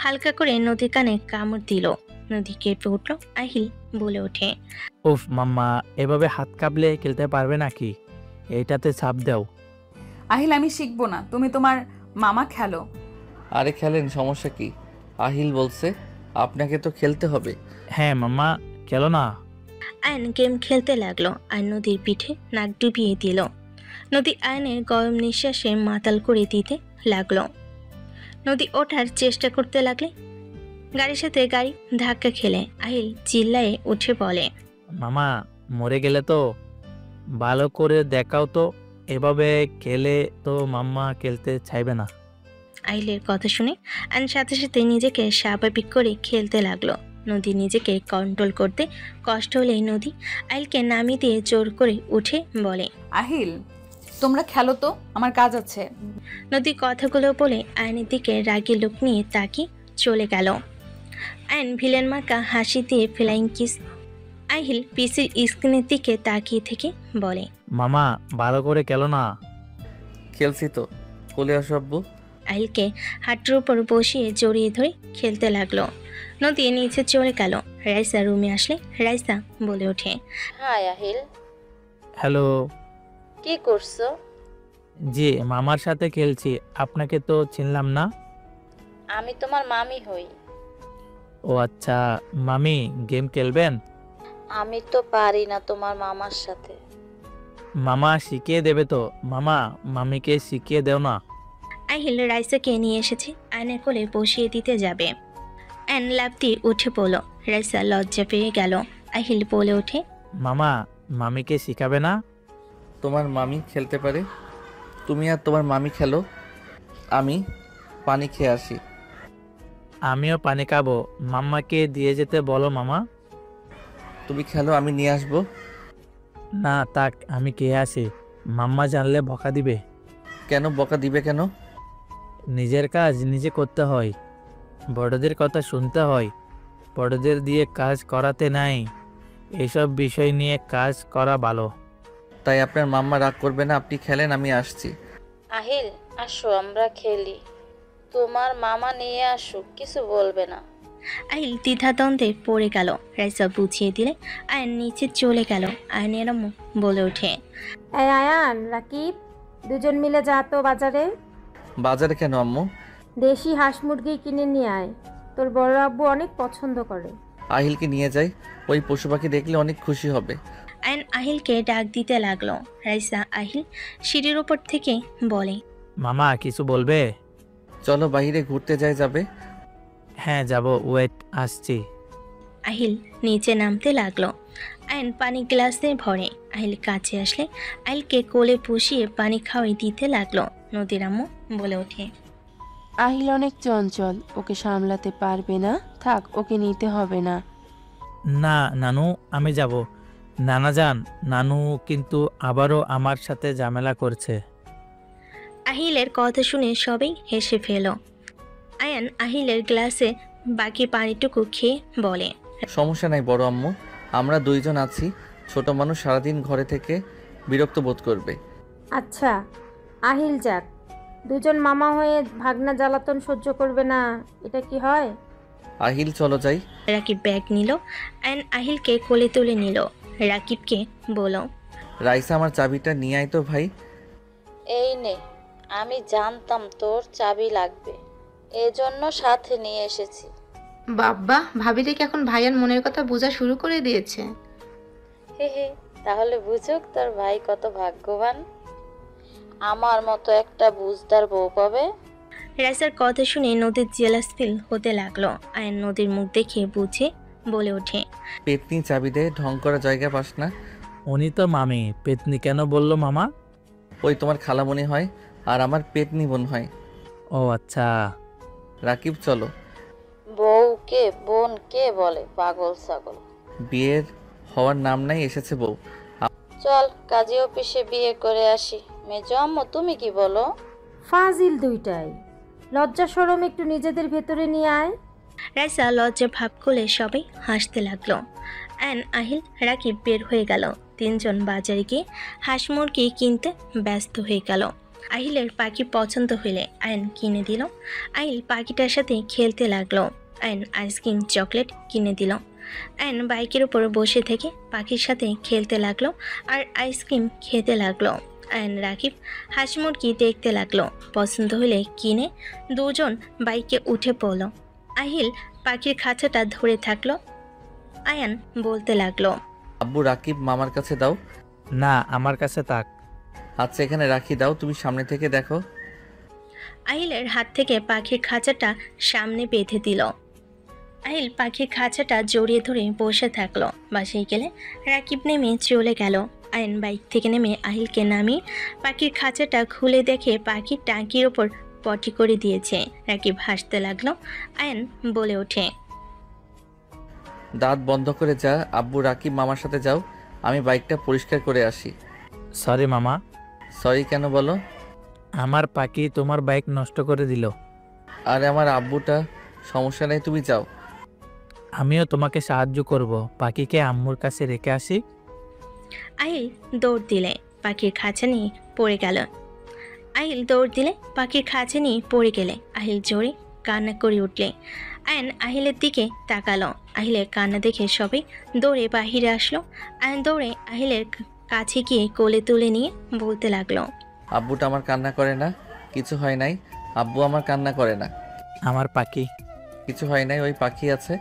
হালকা করে নদী কানে কামড় দিল। নদী কেঁপে উঠল। আহিল বলে ওঠে, উফ মাম্মা, এভাবে হাত কাঁপলে খেলতে পারবে নাকি? এইটাতে চাপ দাও। আহিল, আমি শিখবো না, তুমি তোমার মামা খেলো। আরে খেলেন, সমস্যা কি? আহিল বলছে আপনাকে তো খেলতে হবে। হ্যাঁ মাম্মা, খেলো না। আয়ন গেম খেলতে লাগলো। আয়ন নদীর পিঠে নাক ডুবিয়ে দিল। নদী আয়নের গরম নিঃশ্বাসে মাতাল করে দিতে লাগলো। নদী ওঠার চেষ্টা করতে লাগলে গাড়ির সাথে গাড়ি ধাক্কা খেলে আহিল চিল্লায়ে উঠে বলে, মামা মরে গেলে তো ভালো করে দেখাও তো, এভাবে খেলে তো মাম্মা খেলতে চাইবে না। আহিলের কথা শুনে আয়ন সাথে সাথে নিজেকে স্বাভাবিক করে খেলতে লাগলো। নদী নিজেকে কন্ট্রোল করতে কষ্ট হলেই নদী আহিলকে নামিয়ে দিয়ে জোর করে উঠে বলে, আহিল তোমরা খেলো তো, আমার কাজ আছে। নদী কথাগুলো বলে আয়নের দিকে রাগী লোক নিয়ে তাকিয়ে চলে গেল। আয়ন ভিলেন মার্কা হাসি দিয়ে ফ্লাইং কিস আহিল পিসির স্ক্রিনের দিকে তাকিয়ে থেকে বলে, মামা ভালো করে খেলো না। খেলছি তো, কোলে আসো আব্বু। আহিলকে হাঁটুর উপর বসিয়ে জড়িয়ে ধরে খেলতে লাগলো। নদী নিচে চলে গেল। রাইসা রুমে আসলে রাইসা বলে ওঠে, হাই আহিল, হ্যালো। কি করছো? জি মামার সাথে খেলছি, আপনাকে তো চিনলাম না। আমি তোমার মামি হই। ও আচ্ছা, মামি গেম খেলবেন? আমি তো পারি না তোমার মামার সাথে। মামা শিখিয়ে দেবে তো। মামা মামিকে শিখিয়ে দেও না। আহিল রাইসাকে নিয়ে এসেছে, আয়নের কোলে বসিয়ে দিতে যাবে। আয়ন লাফ দিয়ে উঠে পড়ল। রাইসা লজ্জা পেয়ে গেল। আহিল বলে ওঠে, মামা মামিকে শিখাবে না? তোমার মামি খেলতে পারে, তুমি আর তোমার মামি খেলো, আমি পানি খেয়ে আসি। আমিও পানি খাবো, মাম্মাকে দিয়ে যেতে বলো মামা। তুমি খেলো, আমি নিয়ে আসবো। না তাক, আমি খেয়ে আসি, মাম্মা জানলে বকা দিবে। কেন বকা দিবে কেন? নিজের কাজ নিজে করতে হয়, বড়দের কথা শুনতে হয়, বড়দের দিয়ে কাজ করাতে নাই। এইসব বিষয় নিয়ে কাজ করা ভালো। তাই আপনার মাম্মা রাগ করবে না, আপনি খেলেন, আমি আসছি। আহিল আসো আমরা খেলি, তোমার মামা নিয়ে আসুক, কিছু বলবে না। আহিল দ্বিধাদ্বন্দ্বে পড়ে গেল। রাইসা বুঝিয়ে দিলে আয়ন নিচে চলে গেল। আয়নের আম্মু বলে ওঠে, এই আয়ান, রাকিব, দুজন মিলে যা তো বাজারে। বাজারে কেন আম্মু? দেশি হাঁস মুরগি কিনে নিয়ে আয়, তোর বড় আব্বু অনেক পছন্দ করে। আহিলকে নিয়ে যাই, ওই পশু পাখি দেখলে অনেক খুশি হবে। আয়ন আহিলকে ডাক দিতে লাগলো। রাইসা আহিল সিঁড়ির উপর থেকে বলে, মামা কিছু বলবে? চলো বাইরে ঘুরতে যাবে। হ্যাঁ যাব, ওয়েট আসছি। আহিল নিচে নামতে লাগলো। আয়ন পানি গ্লাসে ভরে আহিল কাছে আসলে আহিলকে কোলে পুষিয়ে পানি খাওয়াই দিতে লাগলো। নদীর আম্মু বলে ওঠে, আহিল অনেক চঞ্চল, ওকে সামলাতে পারবে না, থাক, ওকে নিতে হবে না। না নানু, আমি যাব। নানা যান, নানু কিন্তু আবারও আমার সাথে ঝামেলা করছে। আহিলের কথা শুনে সবাই হেসে ফেল। আয়ান আহিলের গ্লাসে বাকি পানিটুকু খেয়ে বলে, সমস্যা নাই বড় আম্মু, আমরা দুইজন আছি, ছোট মানুষ সারাদিন ঘরে থেকে বিরক্ত বোধ করবে। আচ্ছা আহিল যাক, দুজন মামা হয়ে ভাগনা জ্বালাতন সহ্য করবে না, এটা কি হয়? আহিল চলো যাই। রাকিব ব্যাগ নিল। আয়ান আহিলকে কোলে তুলে নিল। রাকিবকে বলো, রাইসা আমার চাবিটা নিয়ে আয় তো ভাই। এই নে, আমি জানতাম তোর চাবি লাগবে, এজন্য সাথে নিয়ে এসেছি। বাব্বা, ভাবি দেখি এখন ভাইয়ার মনের কথা বোঝা শুরু করে দিয়েছে। হে হে, তাহলে বুঝুক তোর ভাই কত ভাগ্যবান, আমার মতো একটা বুঝদার বউ পাবে। রাইসার কথা শুনে নদীর জেলাস ফিল হতে লাগলো। আয়ান নদীর মুখ দেখে বুঝে বলে ওঠে, পেতনি চাবি দে, ঢং করা জায়গা পাস না। উনি তো মামি, পেতনি কেন বললো মামা? ওই তোমার খালামণি হয় আর আমার পেতনি বোন হয়। ও আচ্ছা। রাকিব চলো। বউকে বোন কে বলে, পাগল ছাগল। বিয়ের হওয়ার নাম নাই, এসেছে বউ। চল কাজী অফিসে বিয়ে করে আসি। মেজো আম্মু তুমি কি বলো? ফাজিল দুইটাই, লজ্জা শরম একটু নিজেদের ভেতরে নিয়ে আয়। রাইসা লজ্জা ভাব করলে সবাই হাসতে লাগলো। আয়ান আহিল রাকিব বের হয়ে গেল। তিনজন বাজারে গিয়ে হাঁস মুরগি কিনতে ব্যস্ত হয়ে গেল। আহিলের পাখি পছন্দ হইলে আয়ন কিনে দিল। আহিল পাখিটার সাথে খেলতে লাগলো। আয়ন আইসক্রিম চকলেট কিনে দিল। আয়ন বাইকের উপর বসে থেকে পাখির সাথে খেলতে লাগলো আর আইসক্রিম খেতে লাগলো। আয়ন রাকিব হাঁস মুরগি দেখতে লাগলো। পছন্দ হলে কিনে দুজন বাইকে উঠে পড়ল। আহিল পাখির খাঁচাটা ধরে থাকলো। আয়ান বলতে লাগলো, আব্বু রাকিব মামার কাছে দাও। না আমার কাছে তাক। আচ্ছা এখানে রাখি, দাও, তুমি সামনে থেকে দেখো। আহিলের হাত থেকে পাখির খাঁচাটা সামনে বেঁধে দিল। আহিল পাখির খাঁচাটা জড়িয়ে ধরে বসে থাকলো। বাসায় গেলে রাকিব নেমে চলে গেল। আয়ন বাইক থেকে নেমে আহিলকে নামিয়ে পাখির খাঁচাটা খুলে দেখে পাখির টাঙ্কির ওপর পটি করে দিয়েছে। রাকিব হাসতে লাগলো। আয়ন বলে ওঠে, দাঁত বন্ধ করে যা। আব্বু রাকিব মামার সাথে যাও, আমি বাইকটা পরিষ্কার করে আসি। সরি মামা, সরি কেন বলো? আমার পাখি তোমার বাইক নষ্ট করে দিল। আরে আমার আব্বুটা, সমস্যা নেই, তুমি যাও। আমিও তোমাকে সাহায্য করব, পাখিকে আম্মুর কাছে রেখে আসি। আহিল দৌড় দিলে পাখির খাঁচা নিয়ে পড়ে গেল। আহিল জোরে কান্না করে উঠলে। আয়ন আহিলের দিকে তাকালো। আহিলের কান্না দেখে সবাই দৌড়ে বাহিরে আসলো। আয়ন দৌড়ে আহিলের কাছে গিয়ে কোলে তুলে নিয়ে বলতে লাগলো, আব্বুটা আমার কান্না করে না, কিছু হয় নাই। আব্বু আমার কান্না করে না, আমার পাখি। কিছু হয় নাই, ওই পাখি আছে।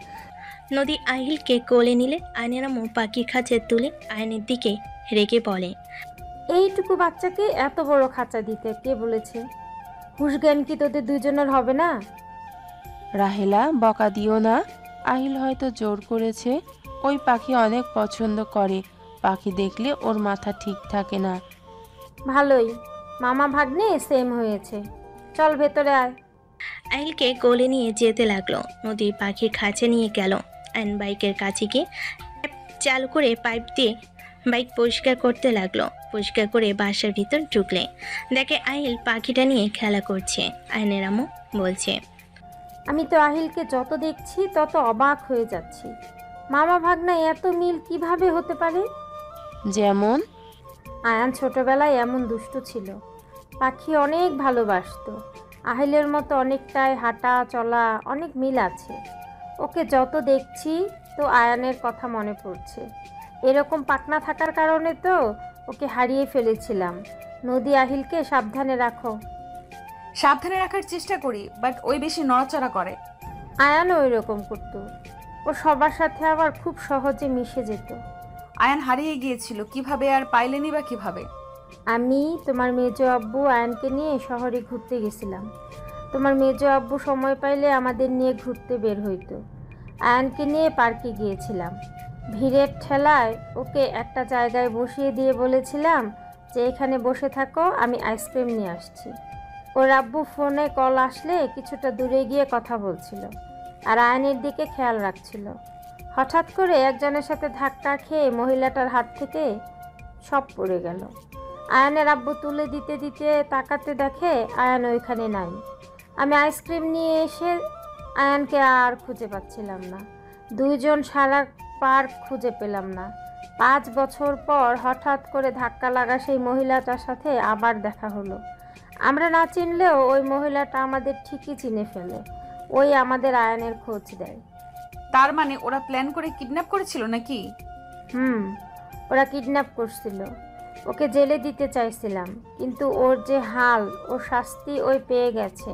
নদী আহিলকে কোলে নিলে আয়নের আম্মু পাখির খাঁচা তুলে আয়নের দিকে রেগে বলে, এইটুকু বাচ্চাকে এত বড় খাঁচা দিতে কে বলেছে? হুশ জ্ঞান কি তোদের দুজনের হবে না? রাহেলা, বকা দিও না। আহিল হয়তো জোর করেছে। ওই পাখি অনেক পছন্দ করে, পাখি দেখলে ওর মাথা ঠিক থাকে না। ভালোই, মামা ভাগ্নে সেম হয়েছে। চল ভেতরে আয়। আহিলকে কোলে নিয়ে যেতে লাগলো। নদী পাখির খাঁচা নিয়ে গেল। আয়ন বাইকের কাছে গিয়ে ট্যাপ চালু করে পাইপ দিয়ে বাইক পরিষ্কার করতে লাগলো। পরিষ্কার করে বাসার ভিতর ঢুকলে দেখে আহিল পাখিটা নিয়ে খেলা করছে। আয়নের আম্মু বলছে, আমি তো আহিলকে যত দেখছি তত অবাক হয়ে যাচ্ছি। মামা ভাগ্নায় এত মিল কিভাবে হতে পারে? যেমন? আয়ান ছোটবেলায় এমন দুষ্ট ছিল, পাখি অনেক ভালোবাসতো। আহিলের মতো অনেকটাই হাঁটা চলা, অনেক মিল আছে। ওকে যত দেখছি তো আয়ানের কথা মনে পড়ছে। এরকম পাকনা থাকার কারণে তো ওকে হারিয়ে ফেলেছিলাম। নদী, আহিলকে সাবধানে রাখো। সাবধানে রাখার চেষ্টা করি, বাট ওই বেশি নড়াচড়া করে। আয়ানও ওই রকম করতো। ও সবার সাথে আবার খুব সহজে মিশে যেত। আয়ান হারিয়ে গিয়েছিল, কিভাবে আর পাইলেনি বা কিভাবে? আমি তোমার মেজো আব্বু আয়ানকে নিয়ে শহরে ঘুরতে গেছিলাম। তোমার মেজো আব্বু সময় পাইলে আমাদের নিয়ে ঘুরতে বের হইতো। আয়ানকে নিয়ে পার্কে গিয়েছিলাম। ভিড়ের ঠেলায় ওকে একটা জায়গায় বসিয়ে দিয়ে বলেছিলাম যে এখানে বসে থাকো, আমি আইসক্রিম নিয়ে আসছি। ওর আব্বু ফোনে কল আসলে কিছুটা দূরে গিয়ে কথা বলছিল আর আয়ানের দিকে খেয়াল রাখছিল। হঠাৎ করে একজনের সাথে ধাক্কা খেয়ে মহিলাটার হাত থেকে সব পড়ে গেল। আয়ানের আব্বু তুলে দিতে দিতে তাকাতে দেখে আয়ান ওইখানে নাই। আমি আইসক্রিম নিয়ে এসে আয়ানকে আর খুঁজে পাচ্ছিলাম না। দুইজন সারা পার্ক খুঁজে পেলাম না। 5 বছর পর হঠাৎ করে ধাক্কা লাগা সেই মহিলাটার সাথে আবার দেখা হলো। আমরা না চিনলেও ওই মহিলাটা আমাদের ঠিকই চিনে ফেলে। ওই আমাদের আয়ানের খোঁজ দেয়। তার মানে ওরা প্ল্যান করে কিডন্যাপ করেছিল নাকি? ওরা কিডন্যাপ করছিল। ওকে জেলে দিতে চাইছিলাম, কিন্তু ওর যে হাল, ওর শাস্তি ওই পেয়ে গেছে।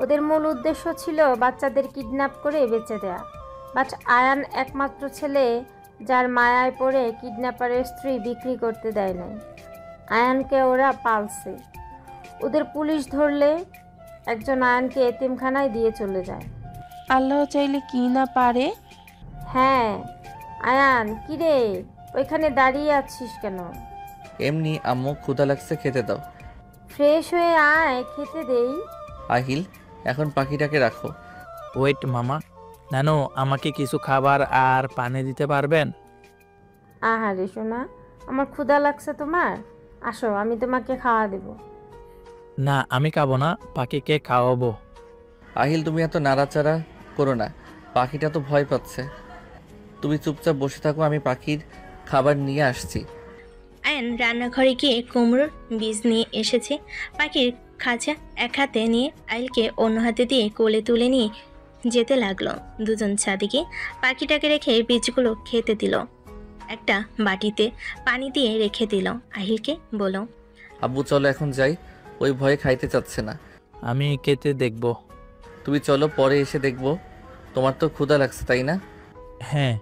ওদের মূল উদ্দেশ্য ছিল বাচ্চাদের কিডন্যাপ করে বেচে দেয়া। বাট আয়ান একমাত্র ছেলে, যার মায়ায় পড়ে কিডন্যাপারের স্ত্রী বিক্রি করতে দেয় নাই। আয়ানকে ওরা পালছে। ওদের পুলিশ ধরলে একজন আয়ানকে এতিমখানায় দিয়ে চলে যায়। আল্লাহ চাইলে কি না পারে। হ্যাঁ, আয়ান কিরে ওইখানে দাঁড়িয়ে আছিস কেন? এমনি আম্মু, ক্ষুধা লাগছে, খেতে দাও। ফ্রেশ হয়ে আয়, খেতে দেই। আহিল, এখন পাখিটাকে রাখো। ওয়েট মামা, নানু আমাকে কিছু খাবার আর পানি দিতে পারবেন? আহারে সোনা, আমার ক্ষুধা লাগছে তোমার? আসো, আমি তোমাকে খাওয়া দেব। না, আমি খাবো না, পাখিকে খাওয়াবো। আহিল, তুমি এত নাড়াচাড়া করো না, পাখিটা তো ভয় পাচ্ছে। তুমি চুপচাপ বসে থাকো, আমি পাখির খাবার নিয়ে আসছি। আয়ন রান্নাঘরে গিয়ে কুমড়োর বীজ নিয়ে এসেছে। পাখির খাঁচা এক হাতে নিয়ে আইলকে অন্য হাতে দিয়ে কোলে তুলে নিয়ে যেতে লাগলো। দুজন ছাদে গিয়ে পাখিটাকে রেখে বীজগুলো খেতে দিল। একটা বাটিতে পানি দিয়ে রেখে দিল। আহিলকে বলো, আব্বু চলো এখন যাই, ওই ভয়ে খাইতে চাচ্ছে না। আমি খেতে দেখবো। তুমি চলো, পরে এসে দেখবো। তোমার তো ক্ষুধা লাগছে তাই না? হ্যাঁ।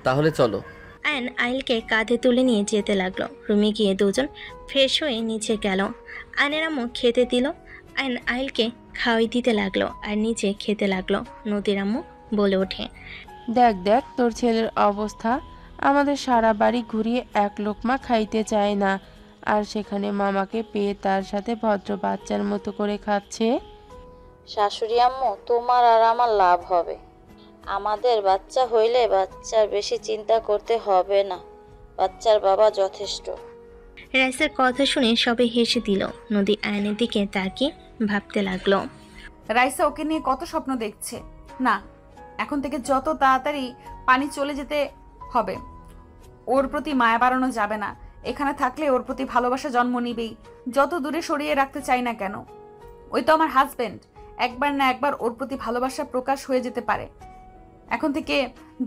তাহলে চলো। আয়ন আহিলকে কাঁধে তুলে নিয়ে যেতে লাগলো। রুমে গিয়ে দুজন ফ্রেশ হয়ে নিচে গেল। আয়নের আম্মু খেতে দিল। আয়ন আহিলকে খাওয়াই দিতে লাগলো আর নিচে খেতে লাগলো। নদীর আম্মু বলে ওঠে। দেখ দেখ তোর ছেলের অবস্থা, আমাদের সারা বাড়ি ঘুরিয়ে এক লোকমা খাইতে চায় না, আর সেখানে মামাকে পেয়ে তার সাথে ভদ্র বাচ্চার মতো করে খাচ্ছে। শাশুড়ি আম্মু, তোমার আর আমার লাভ হবে। আমাদের বাচ্চা হইলে বাচ্চার বেশি চিন্তা করতে হবে না, বাচ্চার বাবা যথেষ্ট। রাইসার কথা শুনে সবাই হেসে দিল। নদী আয়নের দিকে তাকিয়ে ভাবতে লাগলো। রাইসা ওকে নিয়ে কত স্বপ্ন দেখছে। না, এখন থেকে যত তাড়াতাড়ি পানি চলে যেতে হবে। ওর প্রতি মায়া বাড়ানো যাবে না। এখানে থাকলে ওর প্রতি ভালোবাসা জন্ম নিবেই, যত দূরে সরিয়ে রাখতে চাই না কেন। ওই তো আমার হাজবেন্ড, একবার না একবার ওর প্রতি ভালোবাসা প্রকাশ হয়ে যেতে পারে। এখন থেকে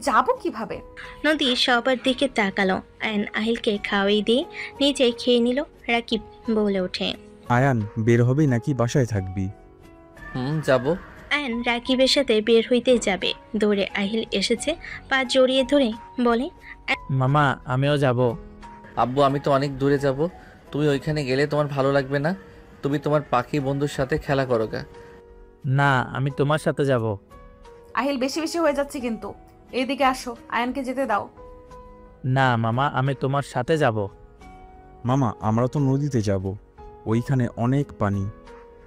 যাব কিভাবে? নদী সবার দিকে তাকালো। আয়ন আহিলকে খাওয়াই দিয়ে নিজে খেয়ে নিল। রাকিব বলে ওঠে। আয়ান, বের হবি নাকি বাসায় থাকবি? যাব। আয়ন রাকিবের সাথে বের হইতে যাবে, দৌড়ে আহিল এসেছে, পা জড়িয়ে ধরে বলে। মামা আমিও যাব। আব্বু, আমি তো অনেক দূরে যাব। তুমি ওইখানে গেলে তোমার ভালো লাগবে না। তুমি তোমার পাখি বন্ধুর সাথে খেলা করো গা। না, আমি তোমার সাথে যাব। আহিল, বেশি বেশি হয়ে যাচ্ছে কিন্তু। এইদিকে আসো, আয়নকে যেতে দাও। না মামা, আমি তোমার সাথে যাব। মামা, আমরা তো নদীতে যাব, ওইখানে অনেক পানি,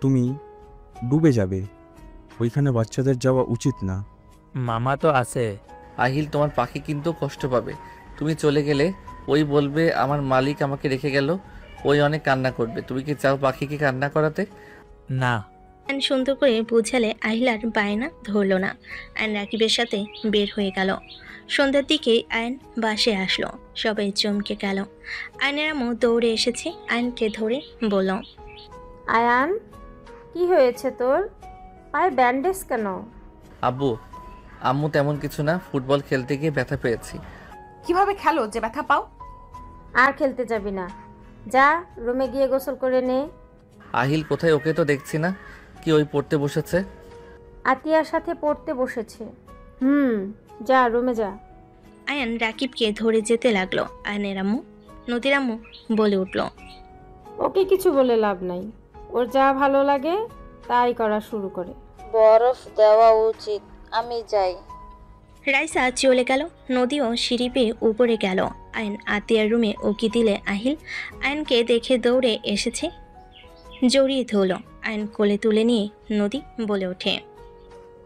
তুমি ডুবে যাবে, ওইখানে বাচ্চাদের যাওয়া উচিত না। মামা তো আছে। আহিল, তোমার পাখি কিন্তু কষ্ট পাবে। তুমি চলে গেলে ওই বলবে আমার মালিক আমাকে রেখে গেল। ওই অনেক কান্না করবে। তুমি কি চাও পাখিকে কান্না করাতে? না। আয়ন সুন্দর করে বুঝালে আহিল আর বায়না ধরল না। আয়ন রাকিবের সাথে বের হয়ে গেল। সন্ধ্যার দিকে আয়ন বাসে আসলো। সবাই চমকে গেল। আয়নের আম্মু দৌড়ে এসেছে, আয়নকে ধরে বলল। আয়ান, কি হয়েছে তোর? পায়ে ব্যান্ডেজ কেন? আব্বু, আম্মু তেমন কিছু না, ফুটবল খেলতে গিয়ে ব্যথা পেয়েছি। কিভাবে খেলো যে ব্যথা পাও? আর খেলতে যাবি না, যা রুমে গিয়ে গোসল করে নে। আহিল কোথায়? ওকে তো দেখছি না। কি ওই পড়তে বসেছে? আতিয়ার সাথে পড়তে বসেছে। যা রুমে যা। আয়ন রাকিবকে ধরে যেতে লাগলো। আয়নের আম্মু, নদীর আম্মু বলে উঠল। ওকে কিছু বলে লাভ নাই, ওর যা ভালো লাগে তাই করা শুরু করে। বরফ দেওয়া উচিত, আমি যাই। রাইসা চলে গেল। নদীও সিঁড়ি পেয়ে উপরে গেল। আয়ন আতিয়ার রুমে উকি দিলে আহিল আয়নকে দেখে দৌড়ে এসেছে, জড়িয়ে ধরল। আয়ন কোলে তুলে নিয়ে নদী বলে ওঠে।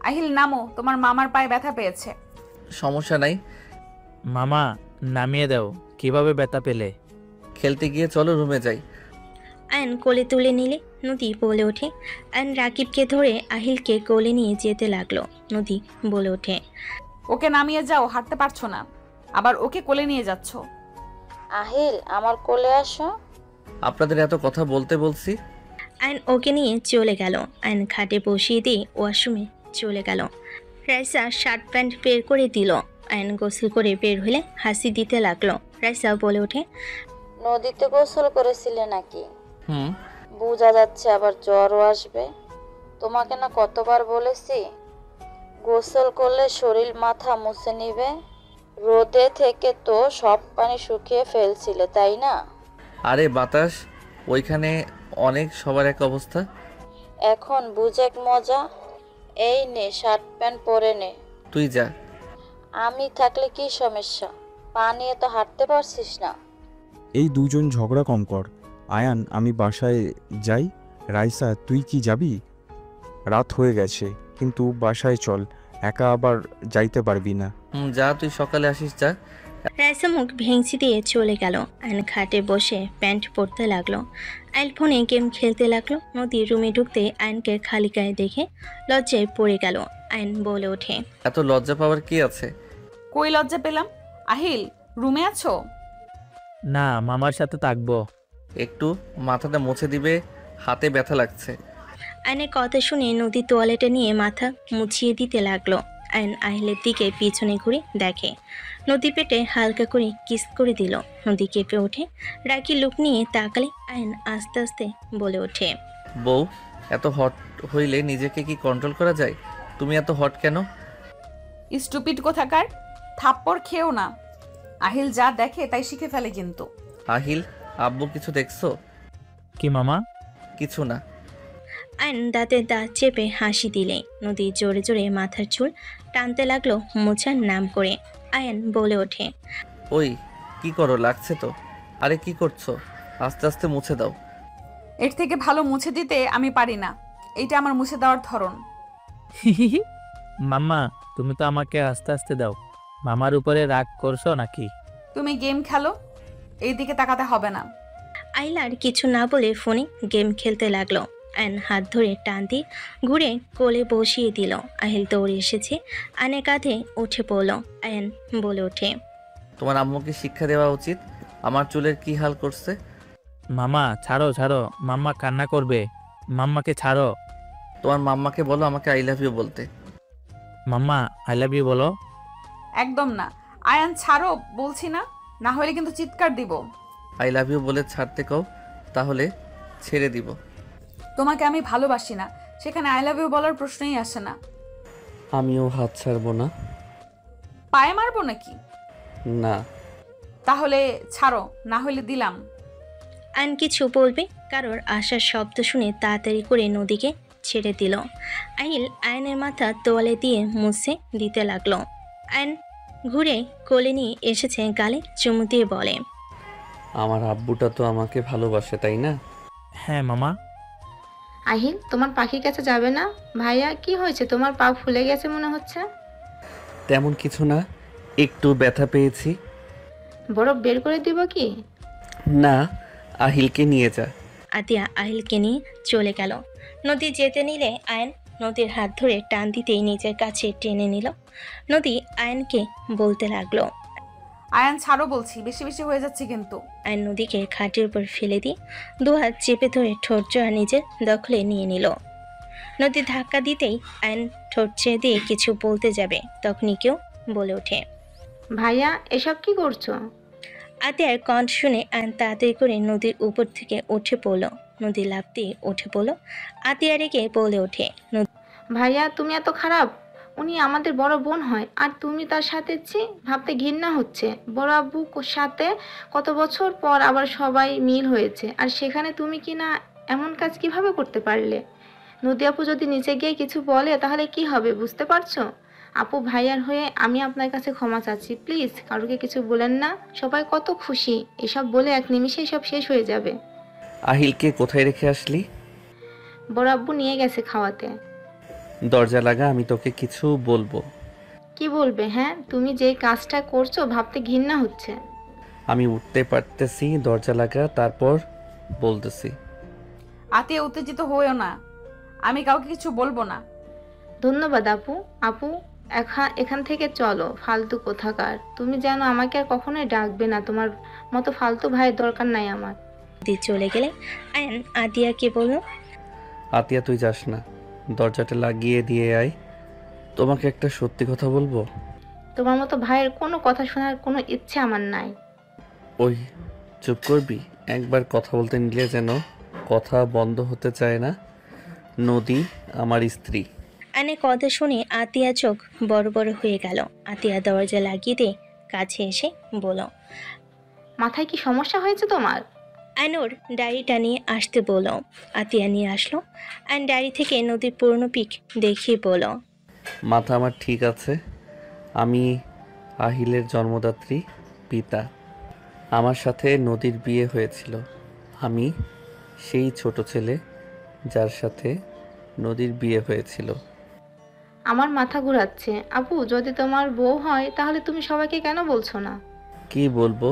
আহিল নামো, তোমার মামার পায়ে ব্যথা পেয়েছে। সমস্যা নাই। মামা নামিয়ে দাও। কিভাবে ব্যথা পেলে? খেলতে গিয়ে চলো রুমে যাই। আয়ন কোলে তুলে নিলে নদী বলে ওঠে। আয়ন রাকিবকে ধরে আহিলকে কোলে নিয়ে যেতে লাগলো। নদী বলে ওঠে। ওকে নামিয়ে যাও, হাঁটতে পারছো না, আবার ওকে কোলে নিয়ে যাচ্ছ। আহিল, আমার কোলে আসো। আপনাদের এত কথা বলতে বলছি। আয়ন ওকে নিয়ে চলে গেল। আয়ন খাটে বসিয়ে দিয়ে ওয়াশরুমে চলে গেল। রাইসা শার্ট প্যান্ট বের করে দিল। আয়ন গোসল করে বের হলে হাসি দিতে লাগলো। রাইসা বলে ওঠে। নদীতে গোসল করেছিলে নাকি? হুম। বোঝা যাচ্ছে আবার জ্বরও আসবে। তোমাকে না কতবার বলেছি গোসল করলে শরীর মাথা মুছে নিবে। রোদে থেকে তো সব পানি শুকিয়ে ফেলছিলে, তাই না? আরে বাতাস, ওইখানে অনেক সবার এক অবস্থা। এখন বুঝেক মজা। এই নে শার্ট প্যান্ট পরে নে। তুই যা। আমি থাকলে কি সমস্যা? পানি তো হাঁটতে পারছিস না। এই দুজন ঝগড়া কম কর। আয়ান, আমি বাসায় যাই। রাইসা, তুই কি যাবি? রাত হয়ে গেছে, কিন্তু বাসায় চল, একা আবার যাইতে পারবি না। যা, তুই সকালে আসিস যা। রাইসা মুখ ভেঙচি দিয়ে চলে গেল। আয়ন খাটে বসে প্যান্ট পরতে লাগলো। আয়ন ফোনে গেম খেলতে লাগলো। নদী রুমে ঢুকতে আয়নকে খালি গায়ে দেখে লজ্জায় পড়ে গেল। আয়ন বলে ওঠে। এত লজ্জা পাওয়ার কি আছে? কই লজ্জা পেলাম? আহিল, রুমে আছো? না, মামার সাথে থাকবো। একটু মাথাটা মুছে দিবে, হাতে ব্যথা লাগছে। আয়নের কথা শুনে নদী তোয়ালেটা নিয়ে মাথা মুছিয়ে দিতে লাগলো। আয়ন আহিলের দিকে পিছনে ঘুরে দেখে নদী পেটে হালকা করে কিস করে দিল। নদী কেঁপে ওঠে। রাগি লুক নিয়ে তাকালে আয়ন আস্তে আস্তে বলে ওঠে। বউ, এত হট হইলে নিজেকে কি কন্ট্রোল করা যায়? তুমি এত হট কেন? স্টুপিড কোথাকার, থাপ্পড় খেও না। আহিল যা দেখে তাই শিখে ফেলে কিন্তু। আহিল, আব্বু কিছু দেখছো? কি মামা? কিছু না। আয়ন দাঁতে দাঁত চেপে হাসি দিলে নদী জোরে জোরে মাথার চুল টানতে লাগলো মোছার নাম করে। আয়ন বলে ওঠে, ওই কি করো, লাগছে তো। আরে কি করছো, আস্তে আস্তে মুছে দাও। এর থেকে ভালো মুছে দিতে আমি পারি না, এইটা আমার মুছে দেওয়ার ধরন। মাম্মা, তুমি তো আমাকে আস্তে আস্তে দাও। মামার উপরে রাগ করছো নাকি? তুমি গেম খেলো, এই দিকে তাকাতে হবে না। আইলার কিছু না বলে ফোনে গেম খেলতে লাগলো। আয়ন হাত ধরে টান দিয়ে ঘুরে কোলে বসিয়ে দিল। আহিল দৌড়ে এসেছে, আয়নের কাঁধে উঠে পড়ল। আয়ন বলে ওঠে, তোমার আম্মুকে শিক্ষা দেওয়া উচিত, আমার চুলের কি হাল করছে। মামা ছাড়ো ছাড়ো, মাম্মা কান্না করবে। মাম্মাকে ছাড়ো। তোমার মাম্মাকে বলো আমাকে আই লাভ ইউ বলতে। মাম্মা আই লাভ ইউ বলো। একদম না, আয়ান ছাড়ো বলছি না, না হলে কিন্তু চিৎকার দিব। আই লাভ ইউ বলে ছাড়তে কও, তাহলে ছেড়ে দিব। তোমাকে আমি ভালোবাসি না, সেখানে আই লাভ ইউ বলার প্রশ্নই আসে না। আমিও হাত ছাড়বো না। পায়ে মারবো নাকি? না। তাহলে ছাড়ো, না হলে দিলাম। আয়ন কিছু বলবে, কারোর আসার শব্দ শুনে তাড়াতাড়ি করে নদীকে ছেড়ে দিল। আহিল আয়নের মাথা তোয়ালে দিয়ে মুছে দিতে লাগলো। আয়ন ঘুরে কোলে নিয়ে এসেছে, গালে চুমু দিয়ে বলে, আমার আব্বুটা তো আমাকে ভালোবাসে, তাই না? হ্যাঁ মামা। আহিল, তোমার পাখির কাছে যাবে না? ভাইয়া, কি হয়েছে? তোমার পা ফুলে গেছে মনে হচ্ছে। তেমন কিছু না, একটু ব্যথা পেয়েছি। বরফ বের করে দিব কি? না, আহিলকে নিয়ে যা। আতিয়া আহিলকে নিয়ে চলে গেল। নদী যেতে নিলে আয়ন নদীর হাত ধরে টান দিতেই নিজের কাছে টেনে নিল। নদী আয়নকে বলতে লাগলো, আয়ান ছাড়ো বলছি, বেশি বেশি হয়ে যাচ্ছে কিন্তু। আয়ন নদীকে খাটের উপর ফেলে দিয়ে দুহাত চেপে ধরে ঠোঁট জোড়া নিজের দখলে নিয়ে নিল। নদী ধাক্কা দিতেই আয়ন ঠোঁট ছেড়ে দিয়ে কিছু বলতে যাবে, তখনই কেউ বলে ওঠে, ভাইয়া, এসব কি করছো? আতিয়ার কণ্ঠ শুনে আয়ন তাড়াতাড়ি করে নদীর উপর থেকে উঠে পড়ল। নদী লাফ দিয়ে উঠে পড়ল। আতিয়া রেগে বলে ওঠে, ভাইয়া, তুমি এত খারাপ? উনি আমাদের বড় বোন হয়, আর তুমি তার সাথে ভাবতে ঘৃণা হচ্ছে। বড় আব্বু সাথে কত বছর পর আবার সবাই মিল হয়েছে, আর সেখানে তুমি কি না এমন কাজ কিভাবে করতে পারলে? নদী আপু যদি নিচে গিয়ে কিছু বলে তাহলে কি হবে, বুঝতে পারছো? আপু, ভাইয়ার হয়ে আমি আপনার কাছে ক্ষমা চাচ্ছি, প্লিজ কারোকে কিছু বলেন না। সবাই কত খুশি, এসব বলে এক নিমিষেই সব শেষ হয়ে যাবে। আহিলকে কোথায় রেখে আসলি? বড় আব্বু নিয়ে গেছে খাওয়াতে। দরজা লাগা, আমি তোকে কিছু বলবো। কি বলবে? হ্যাঁ, তুমি যে কাজটা করছো ভাবতে ঘৃণা হচ্ছে। আমি উঠতে পারতেছি, দরজা লাগা, তারপর বলতেছি। আতিয়া উত্তেজিত হইও না, আমি কাউকে কিছু বলবো না। ধন্যবাদ আপু। আপু, এখান থেকে চলো, ফালতু কোথাকার। তুমি যেন আমাকে আর কখনোই ডাকবে না, তোমার মতো ফালতু ভাইয়ের দরকার নাই আমার। নদী চলে গেলে আয়ন আতিয়াকে বলল, আতিয়া তুই যাস না, দরজাটা লাগিয়ে দিয়ে আয়। তোমাকে একটা সত্যি কথা বলবো। তোমার মতো ভাইয়ের কোনো কথা শোনার কোনো ইচ্ছে আমার নাই। ওই চুপ করবি, একবার কথা বলতে নিলে যেন কথা বন্ধ হতে চায় না। নদী আমার স্ত্রী। আয়নের কথা শুনে আতিয়া চোখ বড় বড় হয়ে গেল। আতিয়া দরজা লাগিয়ে দিয়ে কাছে এসে বলল, মাথায় কি সমস্যা হয়েছে তোমার? আয়নোর ডায়েরিটা নিয়ে আসতে বলো। আতিয়া নিয়ে আসলো। আয়ন ডায়েরি থেকে নদীর পুরনো পিক দেখিয়ে বলো, মাথা আমার ঠিক আছে, আমি আহিলের জন্মদাত্রী পিতা। আমার সাথে নদীর বিয়ে হয়েছিল। আমি সেই ছোট ছেলে যার সাথে নদীর বিয়ে হয়েছিল। আমার মাথা ঘুরাচ্ছে। আপু, যদি তোমার বউ হয় তাহলে তুমি সবাইকে কেন বলছো না? কি বলবো,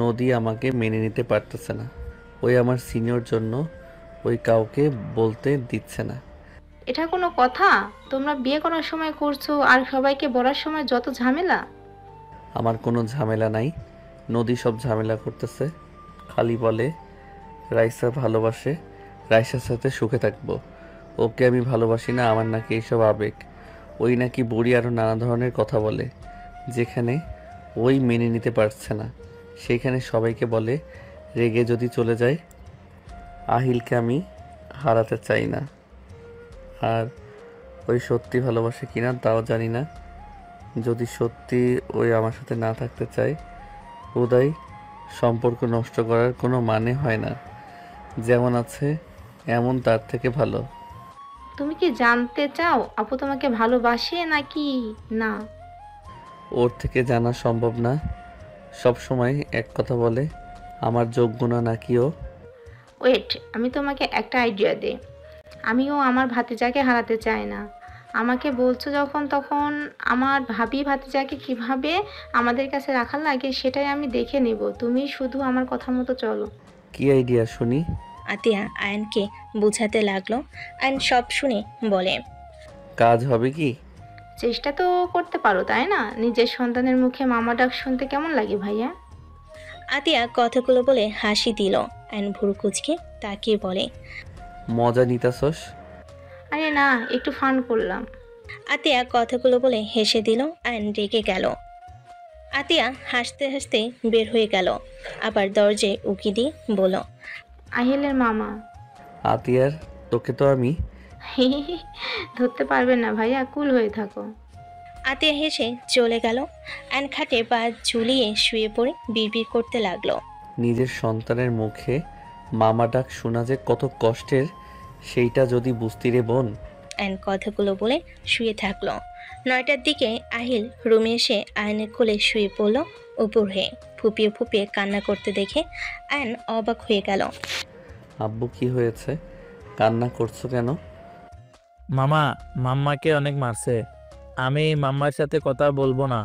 নদী আমাকে মেনে নিতে পারতেছে না। ওই আমার সিনিয়র জন্য ওই কাউকে বলতে দিচ্ছে না। এটা কোনো কথা? তোমরা বিয়ে করার সময় করছো আর সবাইকে বলার সময় যত ঝামেলা। আমার কোনো ঝামেলা নাই, নদী সব ঝামেলা করতেছে। খালি বলে রাইসা ভালোবাসে, রাইসার সাথে সুখে থাকবো। ওকে আমি ভালোবাসি না, আমার নাকি এইসব আবেগ। ওই নাকি বুড়ি আরও নানা ধরনের কথা বলে, যেখানে ওই মেনে নিতে পারছে না সেইখানে সবাইকে বলে রেগে যদি চলে যায়। আহিলকে আমি হারাতে চাই না, আর ওই সত্যি ভালোবাসে কিনা তাও জানি না। যদি সত্যি ওই আমার সাথে না থাকতে চায়, উদয় সম্পর্ক নষ্ট করার কোনো মানে হয় না। যেমন আছে এমন তার থেকে ভালো। তুমি কি জানতে চাও আপু তোমাকে ভালোবাসে নাকি না? ওর থেকে জানা সম্ভব না। সব সময় এক কথা বলে, আমার যোগ্য না নাকি ও। ওয়েট, আমি তোমাকে একটা আইডিয়া দিই। আমিও আমার ভাতিজাকে হারাতে চাই না। আমাকে বলছো যখন, তখন আমার ভাবি ভাতিজাকে কিভাবে আমাদের কাছে রাখার লাগে সেটাই আমি দেখে নেব। তুমি শুধু আমার কথা মতো চলো। কি আইডিয়া শুনি? আতিয়া আয়নকে বোঝাতে লাগলো। আয়ন সব শুনে বলে, কাজ হবে কি? চেষ্টা তো করতে পারো, তাই না? নিজের সন্তানের মুখে মামা ডাক শুনতে কেমন লাগে ভাইয়া? আতিয়া কথাগুলো বলে হাসি দিল। আয়ন ভুরু কুচকে তাকিয়ে বলে, মজা নিতাছস? আরে না, একটু ফান করলাম। আতিয়া কথাগুলো বলে হেসে দিল। আয়ন রেগে গেল। আতিয়া হাসতে হাসতে বের হয়ে গেল। আবার দরজায় উকি দিয়ে বলল, আহিলের মামা। আতিয়ার, তোকে তো আমি। ধরতে পারবেন না ভাইয়া, কুল হয়ে থাকো। আতিয়া হেসে চলে গেল। আয়ন খাটে পা ঝুলিয়ে শুয়ে পড়ে বিড়বিড় করতে লাগলো। নিজের সন্তানের মুখে মামা ডাক শোনা যে কত কষ্টের, সেইটা যদি বুঝতি রে বোন। আয়ন কথাগুলো বলে শুয়ে থাকলো। 9টার দিকে আহিল রুমে এসে আয়নের কোলে শুয়ে পড়ল উপর হয়ে। ফুপিয়ে ফুপিয়ে কান্না করতে দেখে আয়ন অবাক হয়ে গেল। আব্বু কি হয়েছে? কান্না করছো কেন? মামা মাম্মাকে অনেক মারছে। আমি মাম্মার সাথে কথা বলবো না।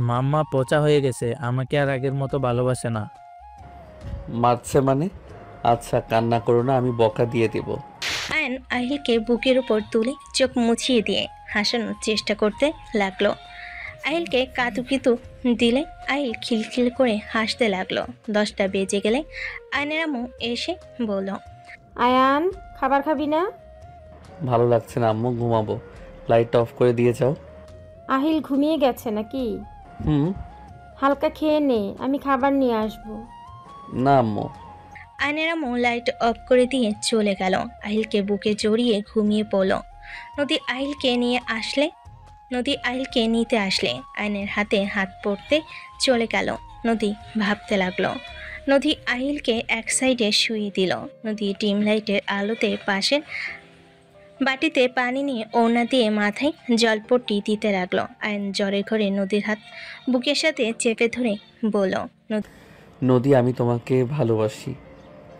মাম্মা পচা হয়ে গেছে, আমাকে আর আগের মতো ভালোবাসে না। মারছে মানে? আচ্ছা কান্না করো না, আমি বকা দিয়ে দেব। আয়ন আহিলকে বুকের উপর তুলে চোখ মুছিয়ে দিয়ে হাসানোর চেষ্টা করতে লাগলো। আহিলকে কাতুকিতু দিলে আহিল খিলখিল করে হাসতে লাগলো। 10টা বেজে গেলে আয়নের আম্মু এসে বলল, আয়ান, খাবার খাবি না? ভালো লাগছে না আম্মু, ঘুমাবো। লাইট অফ করে দিয়ে যাও। আহিল ঘুমিয়ে গেছে নাকি? হালকা খেয়ে নে, আমি খাবার নিয়ে আসবো। না আম্মু। আয়নের আম্মু লাইট অফ করে দিয়ে চলে গেল। আহিলকে বুকে জড়িয়ে ঘুমিয়ে পড়ল। নদী আহিলকে নিতে আসলে আয়নের হাতে হাত পড়তে চলে গেল। নদী ভাবতে লাগলো। নদী আহিলকে এক সাইডে শুয়ে দিল। নদী ডিম লাইটের আলোতে পাশের বাটিতে পানি নিয়ে ওড়না দিয়ে মাথায় জলপট্টি দিতে লাগলো। আয়ন জ্বরের ঘরে নদীর হাত বুকের সাথে চেপে ধরে বলল, নদী, আমি তোমাকে ভালোবাসি,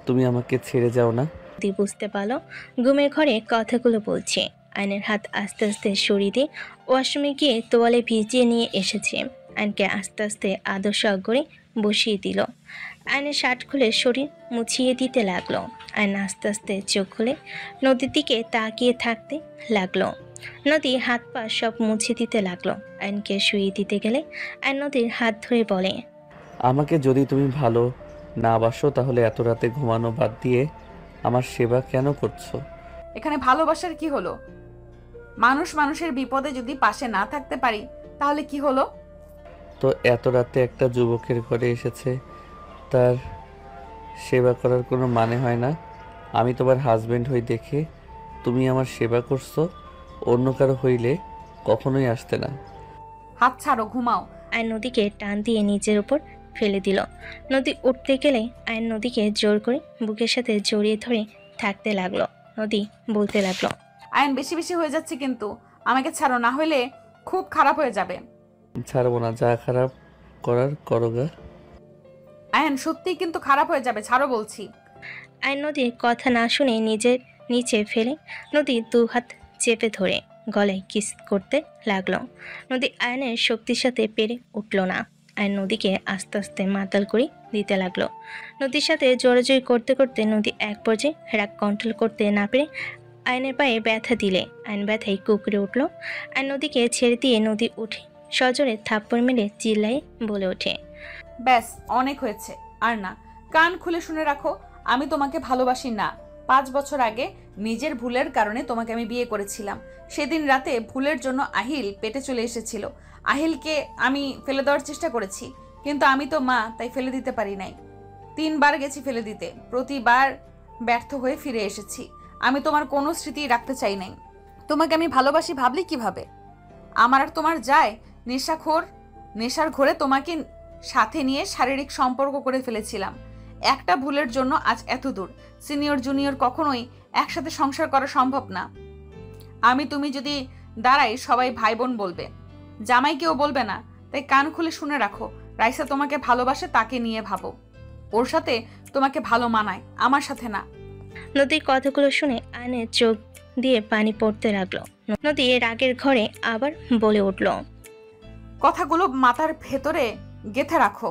তুমি আমাকে ছেড়ে যাও না। নদী বুঝতে পারলো ঘুমের ঘরে কথাগুলো বলছে। আয়নের হাত আস্তে আস্তে সরিয়ে দিয়ে ওয়াশরুমে গিয়ে তোয়ালে ভিজিয়ে নিয়ে এসেছে। আয়নকে আস্তে আস্তে আদর্শ করে বসিয়ে দিল। আয়নের শার্ট খুলে শরীর মুছিয়ে দিতে লাগলো। আয়ন আস্তে আস্তে চোখ খুলে নদীর দিকে তাকিয়ে থাকতে লাগলো। নদী হাত পা সব মুছে দিতে লাগলো। আয়নকে শুয়ে দিতে গেলে আয়ন নদীর হাত ধরে বলে, আমাকে যদি তুমি ভালো না বাসো তাহলে এত রাতে ঘুমানো বাদ দিয়ে আমার সেবা কেন করছো? এখানে ভালোবাসার কি হলো? মানুষ মানুষের বিপদে যদি পাশে না থাকতে পারি তাহলে কি হলো? তো এত রাতে একটা যুবকের ঘরে এসেছে, তার সেবা করার কোনো মানে হয় না? আমি তোমার হাজবেন্ড হই দেখে তুমি আমার সেবা করছো, অন্য কারো হইলে কখনোই আসতে না। হাত ছাড়ো, ঘুমাও। আয়ন নদীকে টান দিয়ে নিচের উপর ফেলে দিল। নদী উঠতে গেলে আয়ন নদীকে জোর করে বুকের সাথে জড়িয়ে ধরে থাকতে লাগলো। নদী বলতে লাগলো, আয়ন বেশি বেশি হয়ে যাচ্ছে কিন্তু, আমাকে ছাড়ো, না হলে খুব খারাপ হয়ে যাবে। ছাড়বো না, যা খারাপ করার করোগা। আয়ন সত্যিই কিন্তু খারাপ হয়ে যাবে, ছাড়ো বলছি। আয়ন নদীর কথা না শুনে নিজের নিচে ফেলে নদী 2 হাত চেপে ধরে গলায় কিস করতে লাগলো। নদী আয়নের শক্তির সাথে পেরে উঠল না। আয়ন নদীকে আস্তে আস্তে মাতাল করে দিতে লাগলো। নদীর সাথে জোরাজোরি করতে করতে নদী এক পর্যায়ে রাগ কন্ট্রোল করতে না পেরে আয়নের পায়ে ব্যথা দিলে আয়ন ব্যথায় কুকড়ে উঠল। আয়ন নদীকে ছেড়ে দিয়ে নদী উঠে সজোরে থাপ্পড় মেরে চিল্লায় বলে ওঠে, ব্যাস, অনেক হয়েছে, আর না। কান খুলে শুনে রাখো, আমি তোমাকে ভালোবাসি না। 5 বছর আগে নিজের ভুলের কারণে তোমাকে আমি বিয়ে করেছিলাম। সেদিন রাতে ভুলের জন্য আহিল পেটে চলে এসেছিল। আহিলকে আমি ফেলে দেওয়ার চেষ্টা করেছি, কিন্তু আমি তো মা, তাই ফেলে দিতে পারি নাই। 3 বার গেছি ফেলে দিতে, প্রতিবার ব্যর্থ হয়ে ফিরে এসেছি। আমি তোমার কোনো স্মৃতি রাখতে চাই নাই। তোমাকে আমি ভালোবাসি ভাবলি কিভাবে? আমার আর তোমার যায় নেশার ঘোরে তোমাকে সাথে নিয়ে শারীরিক সম্পর্ক করে ফেলেছিলাম। একটা ভুলের জন্য আজ এত দূর। সিনিয়র জুনিয়র কখনোই একসাথে সংসার করা সম্ভব না। আমি তুমি যদি দাঁড়াই সবাই ভাই বোন বলবে, জামাই কেউ বলবে না। তাই কান খুলে শুনে রাখো, রাইসা তোমাকে ভালোবাসে, তাকে নিয়ে ভাবো। ওর সাথে তোমাকে ভালো মানায়, আমার সাথে না। নদীর কথাগুলো শুনে আয়নের চোখ দিয়ে পানি পড়তে লাগলো। নদী রাগের ঘরে আবার বলে উঠল, কথাগুলো মাথার ভেতরে গেঁথে রাখো।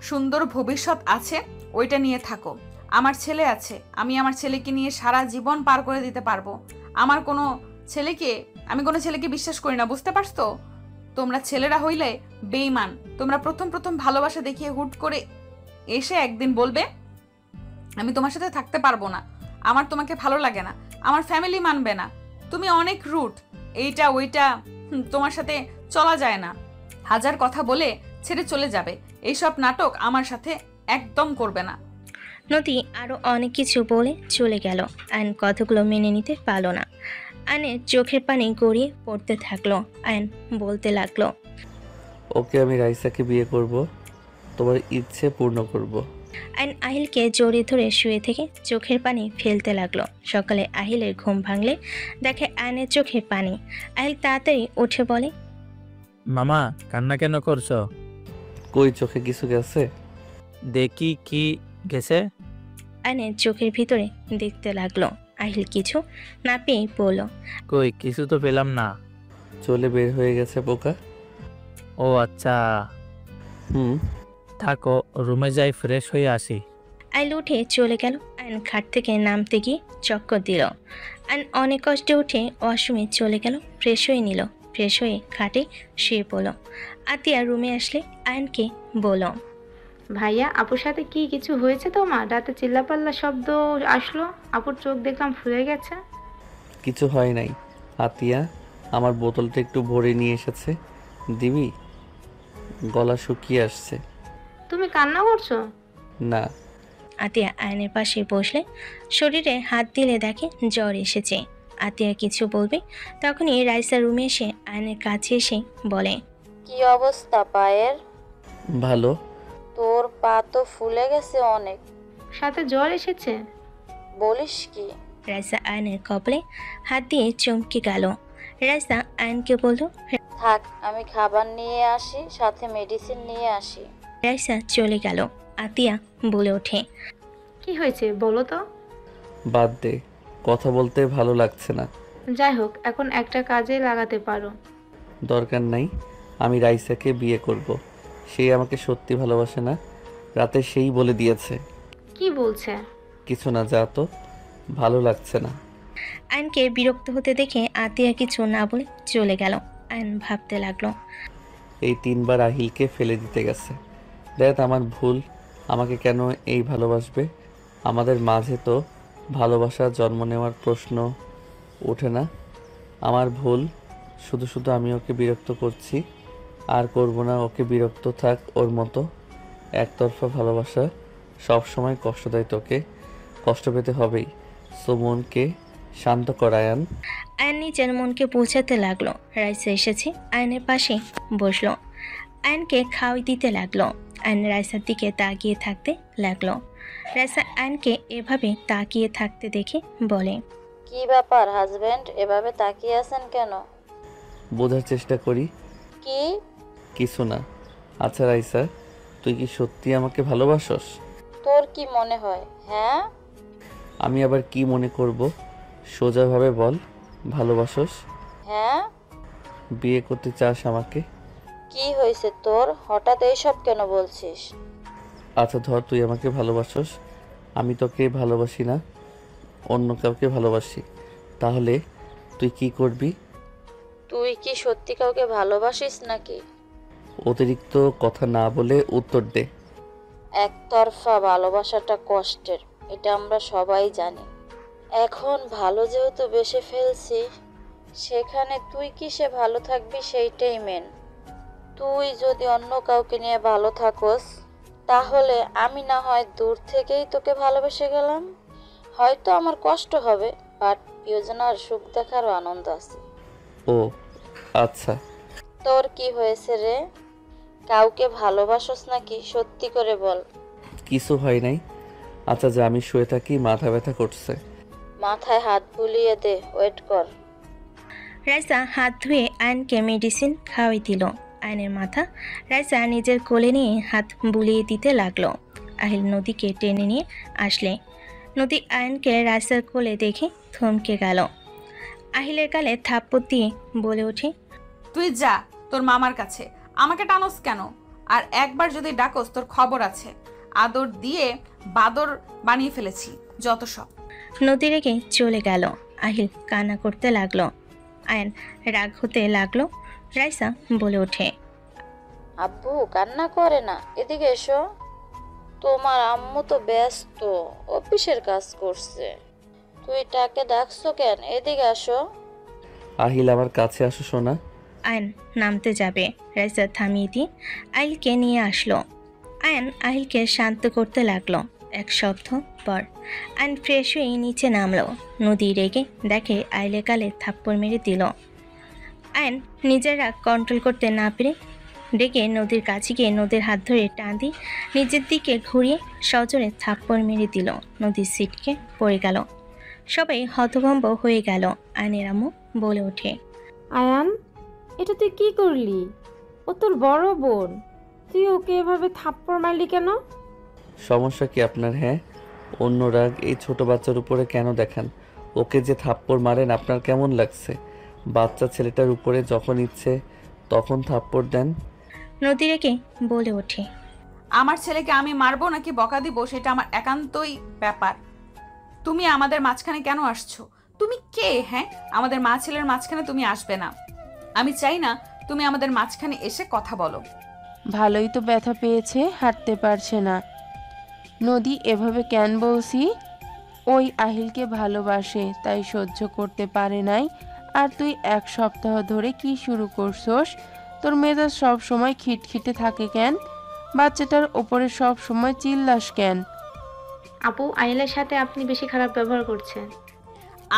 সুন্দর ভবিষ্যৎ আছে, ওইটা নিয়ে থাকো। আমার ছেলে আছে, আমি আমার ছেলেকে নিয়ে সারা জীবন পার করে দিতে পারবো। আমি কোনো ছেলেকে বিশ্বাস করি না, বুঝতে পারছো? তোমরা ছেলেরা হইলে বেঈমান। তোমরা প্রথম ভালোবাসা দেখিয়ে হুট করে এসে একদিন বলবে আমি তোমার সাথে থাকতে পারবো না, আমার তোমাকে ভালো লাগে না, আমার ফ্যামিলি মানবে না, তুমি অনেক রুট, এইটা ওইটা, তোমার সাথে চলা যায় না, হাজার কথা বলে ছেড়ে চলে যাবে। এইসব নাটক আমার সাথে একদম করবে না। নদী আরো অনেক কিছু বলে চলে গেল। আয়ন কথাগুলো মেনে নিতে পারল না। আয়নের চোখের পানি গড়িয়ে পড়তে থাকলো। আয়ন বলতে লাগলো, ওকে আমি রাইসাকে বিয়ে করব, তোমার ইচ্ছে পূর্ণ করব। আয়ন আহিলকে জড়িয়ে ধরে শুয়ে থেকে চোখের পানি ফেলতে লাগলো। সকালে আহিলের ঘুম ভাঙলে দেখে আয়নের চোখে পানি। আহিল তাড়াতাড়ি উঠে বলে, মামা কান্না কেন করছো? কই চোখে কিছু গেছে? দেখি কি গেছে। আয়নের চোখের ভিতরে দেখতে লাগলো। আহিল কিছু না পেয়ে বলল, কই কিছু তো পেলাম না। চলে বের হয়ে গেছে পোকা। ও আচ্ছা, হুম, থাকো, রুমে যাই ফ্রেশ হয়ে আসি। আহিল উঠে চলে গেল। আয়ন খাট থেকে নামতে গিয়ে চক্কর দিল। আয়ন অনেক কষ্টে উঠে ওয়াশরুমে চলে গেল, ফ্রেশ হয়ে নিল। ফ্রেশ হয়ে খাটে শুয়ে পড়ল। আতিয়া রুমে আসলে আয়নকে বলল, ভাইয়া, আপুর সাথে কি কিছু হয়েছে তোমার? রাতে চিল্লাপাল্লা শব্দ আসলো, আপুর চোখ দেখলাম ফুলে গেছে। কিছু হয় নাই। আতিয়া আমার বোতলটা একটু ভরে নিয়ে এসেছে, দিবি? গলা শুকিয়ে আসছে। তুমি কান্না করছো? না। আতিয়া আয়নের পাশে বসলে শরীরে হাত দিলে দেখে জ্বর এসেছে। আতিয়া কিছু বলবে তখনই রাইসা রুমে এসে আয়নের কাছে এসে বলে, কি অবস্থা পায়ের? ভালো। তোর পা তো ফুলে গেছে অনেক। সাথে জ্বর এসেছে? বলিস কি? রাইসা আয়নের কপালে হাত দিয়ে চমকে গেল। রাইসা আয়নকে বলল, থাক, আমি খাবার নিয়ে আসি, সাথে মেডিসিন নিয়ে আসি। রাইসা চলে গেল। আতিয়া বলে ওঠে, কি হয়েছে বলো তো? বাদ দে, কথা বলতে ভালো লাগছে না। যাই হোক, এখন একটা কাজে লাগাতে পারো। দরকার নাই, আমি রাইসাকে বিয়ে করব। সে আমাকে সত্যি ভালোবাসে না, রাতে সেই বলে দিয়েছে। কি বলছে? কিছু না, যা তো, ভালো লাগছে না। আয়নকে বিরক্ত হতে দেখে আতিয়া কিছু না বলে চলে গেল। আয়ন ভাবতে লাগলো, এই 3 বার আহিলকে ফেলে দিতে গেছে। দেখ আমার ভুল, আমাকে কেন এই ভালোবাসবে? আমাদের মাঝে তো ভালোবাসা জন্ম নেওয়ার প্রশ্ন ওঠে না। আমার ভুল, শুধু আমি ওকে বিরক্ত করছি। আর করব না, ওকে বিরক্ত থাক ওর মতো। একতরফা ভালোবাসা সব সময় কষ্ট দেয়, তোকে কষ্ট পেতে হবেই। সো মনকে শান্ত করায়ান। আয়ন নিজের মনকে বোঝাতে লাগলো। রাইসা এসেছে, আয়নের পাশে বসলো। আয়নকে খাওয়াই দিতে লাগলো। আয়ন রাইসার দিকে তাকিয়ে থাকতে লাগলো। রাইসা আয়নকে এভাবে তাকিয়ে থাকতে দেখে বলে, কি ব্যাপার হাজবেন্ড, এভাবে তাকিয়ে আছেন কেন? বোঝার চেষ্টা করি। কি? কিছু না। আচ্ছা রাইসা, তুই কি সত্যি আমাকে ভালোবাসস? তোর কি মনে হয়? হ্যাঁ। আমি আবার কি মনে করব? সোজাভাবে বল, ভালোবাসস? হ্যাঁ। বিয়ে করতে চাস আমাকে? কি হয়েছে তোর, হঠাৎ এইসব কেন বলছিস? আচ্ছা ধর, তুই আমাকে ভালোবাসস, আমি তোকে ভালোবাসি না, অন্য কাউকে ভালোবাসি, তাহলে তুই কি করবি? তুই কি সত্যি কাউকে ভালোবাসিস নাকি? অতিরিক্ত কথা না বলে উত্তর দে। একতরফা ভালোবাসাটা কষ্টের, এটা আমরা সবাই জানি। এখন ভালো যেহেতু বেসে ফেলছি, সেখানে তুই কিসে ভালো থাকবি সেইটাই মেন। তুই যদি অন্য কাউকে নিয়ে ভালো থাকোস, তাহলে আমি না হয় দূর থেকেই তোকে ভালোবেসে গেলাম। হয়তো আমার কষ্ট হবে, বাট প্রিয়জনার সুখ দেখারও আনন্দ আছে। ও আচ্ছা। তোর কি হয়েছে রে? কাউকে ভালোবাসোস নাকি? সত্যি করে বল। কিছু হয় নাই, আচ্ছা যা, আমি শুয়ে থাকি, মাথা ব্যথা করছে। মাথায় হাত বুলিয়ে দে, ওয়েট কর। রাইসা হাত ধুয়ে আয়নকে মেডিসিন খাওয়াই দিল। আয়নের মাথা রাইসা নিজের কোলে নিয়ে হাত বুলিয়ে দিতে লাগলো। আহিল নদীকে টেনে নিয়ে আসলে নদী আয়নকে রাইসার কোলে দেখে থমকে গেল। আহিলের গালে থাপ্পড় দিয়ে বলে ওঠে, তুই যা তোর মামার কাছে, আমাকে টানোস কেন? আর একবার যদি ডাকোস তোর খবর আছে। আদর দিয়ে বাদর বানিয়ে ফেলেছি যত সব। নদী রেগে চলে গেল। আহিল কান্না করতে লাগলো। আয়ন রাগ হতে লাগলো। রাইসা বলে ওঠে, আব্বু কান্না করে না, এদিকে এসো। তোমার আম্মু তো ব্যস্ত, অফিসের কাজ করছে। তুই তাকে ডাকছো কেন? এদিকে আসো। আহিল আমার কাছে আসো সোনা। আয়ন নামতে যাবে, রাইসা থামিয়ে দিয়ে আহিলকে নিয়ে আসলো। আয়ন আহিলকে শান্ত করতে লাগলো। এক সপ্তাহ পর আয়ন ফ্রেশ হয়ে নিচে নামলো। নদী রেগে দেখে আইলের গালে থাপ্পড় মেরে দিল। আয়ন নিজের রাগ কন্ট্রোল করতে না পেরে ডেকে নদীর কাছে গিয়ে নদীর হাত ধরে টান দিয়ে নিজের দিকে ঘুরিয়ে সজোরে থাপ্পড় মেরে দিল। নদীর সিটকে পড়ে গেল। সবাই হতভম্ব হয়ে গেল। আয়নের আম্মু বলে ওঠে, আয়ান, এটা তুই কি করলি? ও তোর বড় বোন, তুই ওকে এভাবে থাপ্পড় মারলি কেন? সমস্যা কি আপনার? হ্যাঁ, অন্য রাগ এই ছোট বাচ্চার উপরে কেন দেখান? ওকে যে থাপ্পড় মারেন আপনার কেমন লাগছে? বাচ্চা ছেলেটার উপরে যখন ইচ্ছে তখন থাপ্পড় দেন। নদী রেগে বলে ওঠে, আমার ছেলেকে আমি মারবো নাকি বকা দিব সেটা আমার একান্তই ব্যাপার। তুমি আমাদের মাঝখানে কেন আসছো? তুমি কে? হ্যাঁ, আমাদের মা ছেলের মাঝখানে তুমি আসবে না। আমি চাই না তুমি আমাদের মাঝখানে এসে কথা বলো। ভালোই তো ব্যথা পেয়েছে, হাঁটতে পারছে না। নদী এভাবে কেন বলছি? ওই আহিলকে ভালোবাসে, তাই সহ্য করতে পারে নাই। আর তুই এক সপ্তাহ ধরে কি শুরু করছস? তোর মেজাজ সব সময় খিটখিটে থাকে কেন? বাচ্চাটার ওপরে সব সময় চিল্লাস কেন? আপু, আহিলের সাথে আপনি বেশি খারাপ ব্যবহার করছেন।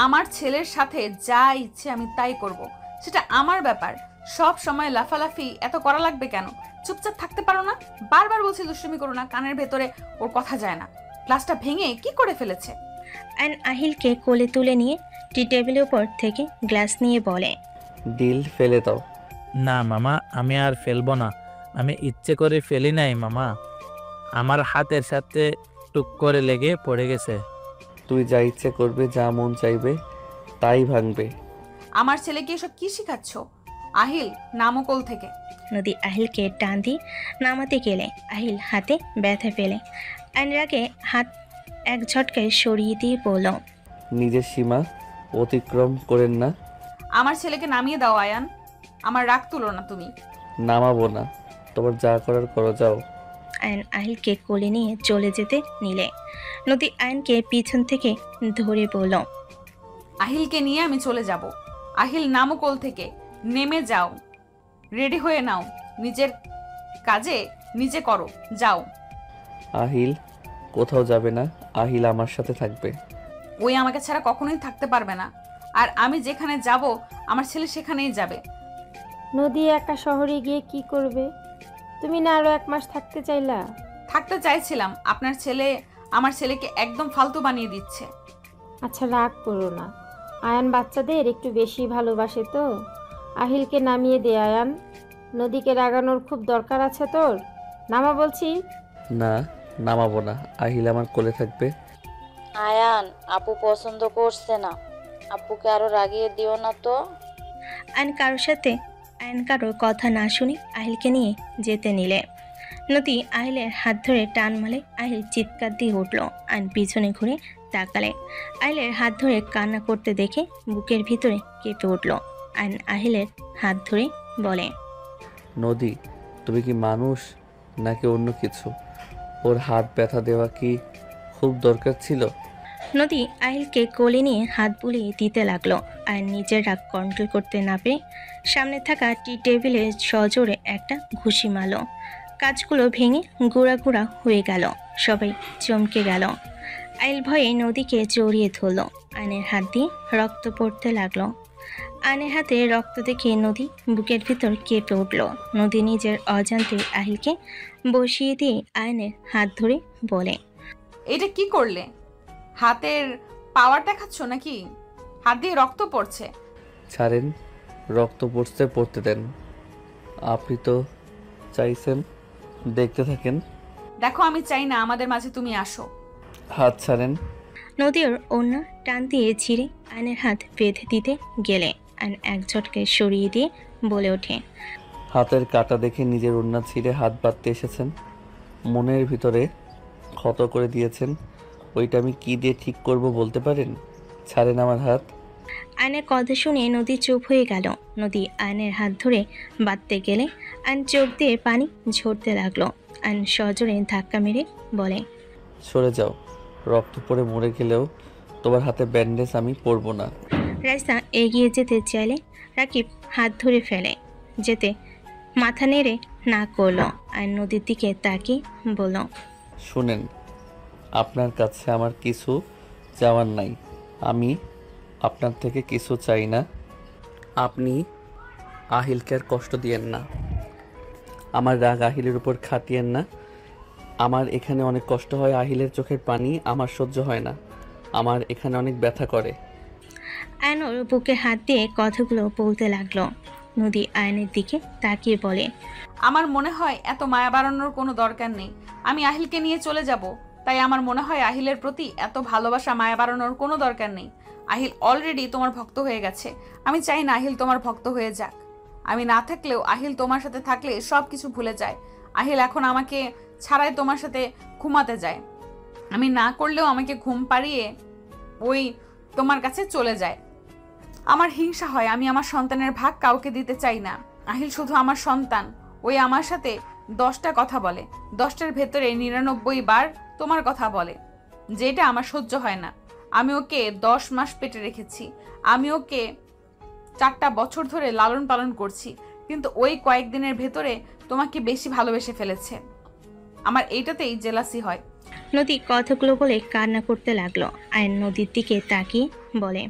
আমার ছেলের সাথে যা ইচ্ছে আমি তাই করব, সেটা আমার ব্যাপার। সব সময় লাফালাফি এত করা লাগবে কেন? চুপচাপ থাকতে পারো না? বারবার বলছি দুষ্টুমি করো না, কানের ভেতরে ওর কথা যায় না। গ্লাসটা ভেঙে কি করে ফেলেছে? আয়ন আহিলকে কোলে তুলে নিয়ে টি টেবিলের উপর থেকে গ্লাস নিয়ে বলে, ডিল ফেলে দাও। না মামা, আমি আর ফেলবো না। আমি ইচ্ছে করে ফেলি নাই মামা, আমার হাতের সাথে টুক করে লেগে পড়ে গেছে। তুই যা ইচ্ছে করবে, যা মন চাইবে তাই ভাঙবে। আমার ছেলেকে এসব কি শিখাচ্ছ? আহিল, নামো কোল থেকে। নদী আহিলকে টান দিয়ে নামাতে গেলে আহিল হাতে ব্যথা পেলে আয়নের আগে হাত এক ঝটকায় সরিয়ে দিয়ে বলল, নিজের সীমা অতিক্রম করেন না। আমার ছেলেকে নামিয়ে দাও আয়ান, আমার রাগ তুলো না তুমি। নামাবো না, তোমার যা করার করো, যাও। আয়ন আহিলকে কোলে নিয়ে চলে যেতে নিলে নদী আয়নকে পিছন থেকে ধরে বলল, আহিলকে নিয়ে আমি চলে যাব। আহিল, নামো কোল থেকে, নেমে যাও, রেডি হয়ে নাও, নিজের কাজে নিজে করো, যাও। আহিল কোথাও যাবে না, আহিল আমার সাথে থাকবে। ওই আমাকে ছাড়া কখনোই থাকতে পারবে না, আর আমি যেখানে যাব আমার ছেলে সেখানেই যাবে। নদী একা শহরে গিয়ে কি করবে? তুমি না আরো 1 মাস থাকতে চাইলা? থাকতে চাইছিলাম, আপনার ছেলে আমার ছেলেকে একদম ফালতু বানিয়ে দিচ্ছে। আচ্ছা, রাগ করো না। আয়ান বাচ্চাদের একটু বেশি ভালোবাসে তো। আহিলকে নামিয়ে দে আয়ান। নদীকে রাগানোর খুব দরকার আছে তোর। নামা বলছি। না, নামাবো না, আহিল আমার কোলে থাকবে। আয়ান, আপু পছন্দ করছে না। আপুকে আরো রাগিয়ে দিও না তো। আয়ন কারোর কথা না শুনে আহিলকে নিয়ে যেতে নিলে নদী আহিলের হাত ধরে টান মালে আহিল চিৎকার দিয়ে উঠল। আয়ন পিছনে ঘুরে তাকালে আহিলের হাত ধরে কান্না করতে দেখে বুকের ভিতরে কেঁপে উঠল। আয়ন আহিলের হাত ধরে বলে, নদী, তুমি কি মানুষ নাকি অন্য কিছু? ওর হাত ব্যথা দেওয়া কি খুব দরকার ছিল? নদী আহিলকে কোলে নিয়ে হাত বুলিয়ে দিতে লাগলো। আয়ন নিজের রাগ কন্ট্রোল করতে না পেরে সামনে থাকা টি টেবিলে সজোরে একটা ঘুষি মারল। কাজগুলো ভেঙে গুঁড়া গুঁড়া হয়ে গেল। সবাই চমকে গেল। আইল ভয়ে নদীকে জড়িয়ে ধরল। আয়নের হাত দিয়ে রক্ত পড়তে লাগলো। আয়নের হাতে রক্ত দেখে নদী বুকের ভিতর কেঁপে উঠল। নদী নিজের অজান্তে আহিলকে বসিয়ে দিয়ে আয়নের হাত ধরে বলে, এটা কি করলে? হাতের পাওয়ার দেখাচ্ছ নাকি? হাত দিয়ে রক্ত পড়ছে। ছাড়েন, রক্ত পড়তে পড়তে দেন। আপনি তো চাইছেন, দেখতে থাকেন। দেখো, আমি চাই না আমাদের মাঝে তুমি আসো। হাত ছাড়েন। নদীর অন্য টান দিয়ে ছিঁড়ে আয়নের হাত বেঁধে দিতে গেলে আয়ন এক ঝটকে সরিয়ে দিয়ে বলে ওঠে, হাতের কাটা দেখে নিজের ওড়না ছিঁড়ে হাত বাঁধতে এসেছেন। মনের ভিতরে ক্ষত করে দিয়েছেন, ওইটা আমি কি দিয়ে ঠিক করব বলতে পারেন? ছাড়েন আমার হাত। আয়নের কথা শুনে নদী চুপ হয়ে গেল। নদী আয়নের হাত ধরে বাঁধতে গেলে আয়ন চোখ দিয়ে পানি ঝরতে লাগলো। আয়ন সজোরে ধাক্কা মেরে বলে, সরে যাও, রক্ত পড়ে মরে গেলেও তোমার হাতে ব্যান্ডেজ আমি পরবো না। রাইসা এগিয়ে যেতে চাইলে রাকিব হাত ধরে ফেলে। যেতে মাথা নেড়ে না করলো। আর নদীর দিকে তাকিয়ে বলল, শুনেন, আপনার কাছে আমার কিছু চাওয়ার নাই। আমি আপনার থেকে কিছু চাই না। আপনি আহিলকে আর কষ্ট দিয়েন না। আমার রাগ আহিলের উপর খাটিয়েন না। আমার এখানে অনেক কষ্ট হয়, আহিলের চোখের পানি আমার সহ্য হয় না। আমার এখানে অনেক ব্যথা করে। আয়নর বুকে হাত দিয়ে কথাগুলো বলতে লাগলো। নদী আয়নের দিকে তাকিয়ে বলে, আমার মনে হয় এত মায়া বাড়ানোর কোনো দরকার নেই। আমি আহিলকে নিয়ে চলে যাব, তাই আমার মনে হয় আহিলের প্রতি এত ভালোবাসা মায়া বাড়ানোর কোনো দরকার নেই। আহিল অলরেডি তোমার ভক্ত হয়ে গেছে। আমি চাই না আহিল তোমার ভক্ত হয়ে যাক। আমি না থাকলেও আহিল তোমার সাথে থাকলে সব কিছু ভুলে যায়। আহিল এখন আমাকে ছাড়াই তোমার সাথে ঘুমাতে যায়। আমি না করলেও আমাকে ঘুম পাড়িয়ে ওই তোমার কাছে চলে যায়। আমার হিংসা হয়, আমি আমার সন্তানের ভাগ কাউকে দিতে চাই না। আহিল শুধু আমার সন্তান। ওই আমার সাথে 10টা কথা বলে, 10টার ভেতরে 99 বার তোমার কথা বলে, যেটা আমার সহ্য হয় না। আমি ওকে 10 মাস পেটে রেখেছি। আমি ওকে 4টা বছর ধরে লালন পালন করছি, কিন্তু ওই কয়েকদিনের ভেতরে তোমাকে বেশি ভালোবেসে ফেলেছে। আমার এইটাতেই জেলাসি হয়। নদী কথাগুলো বলে কান্না করতে লাগলো। আয়ন নদীর দিকে তাকিয়ে বলে,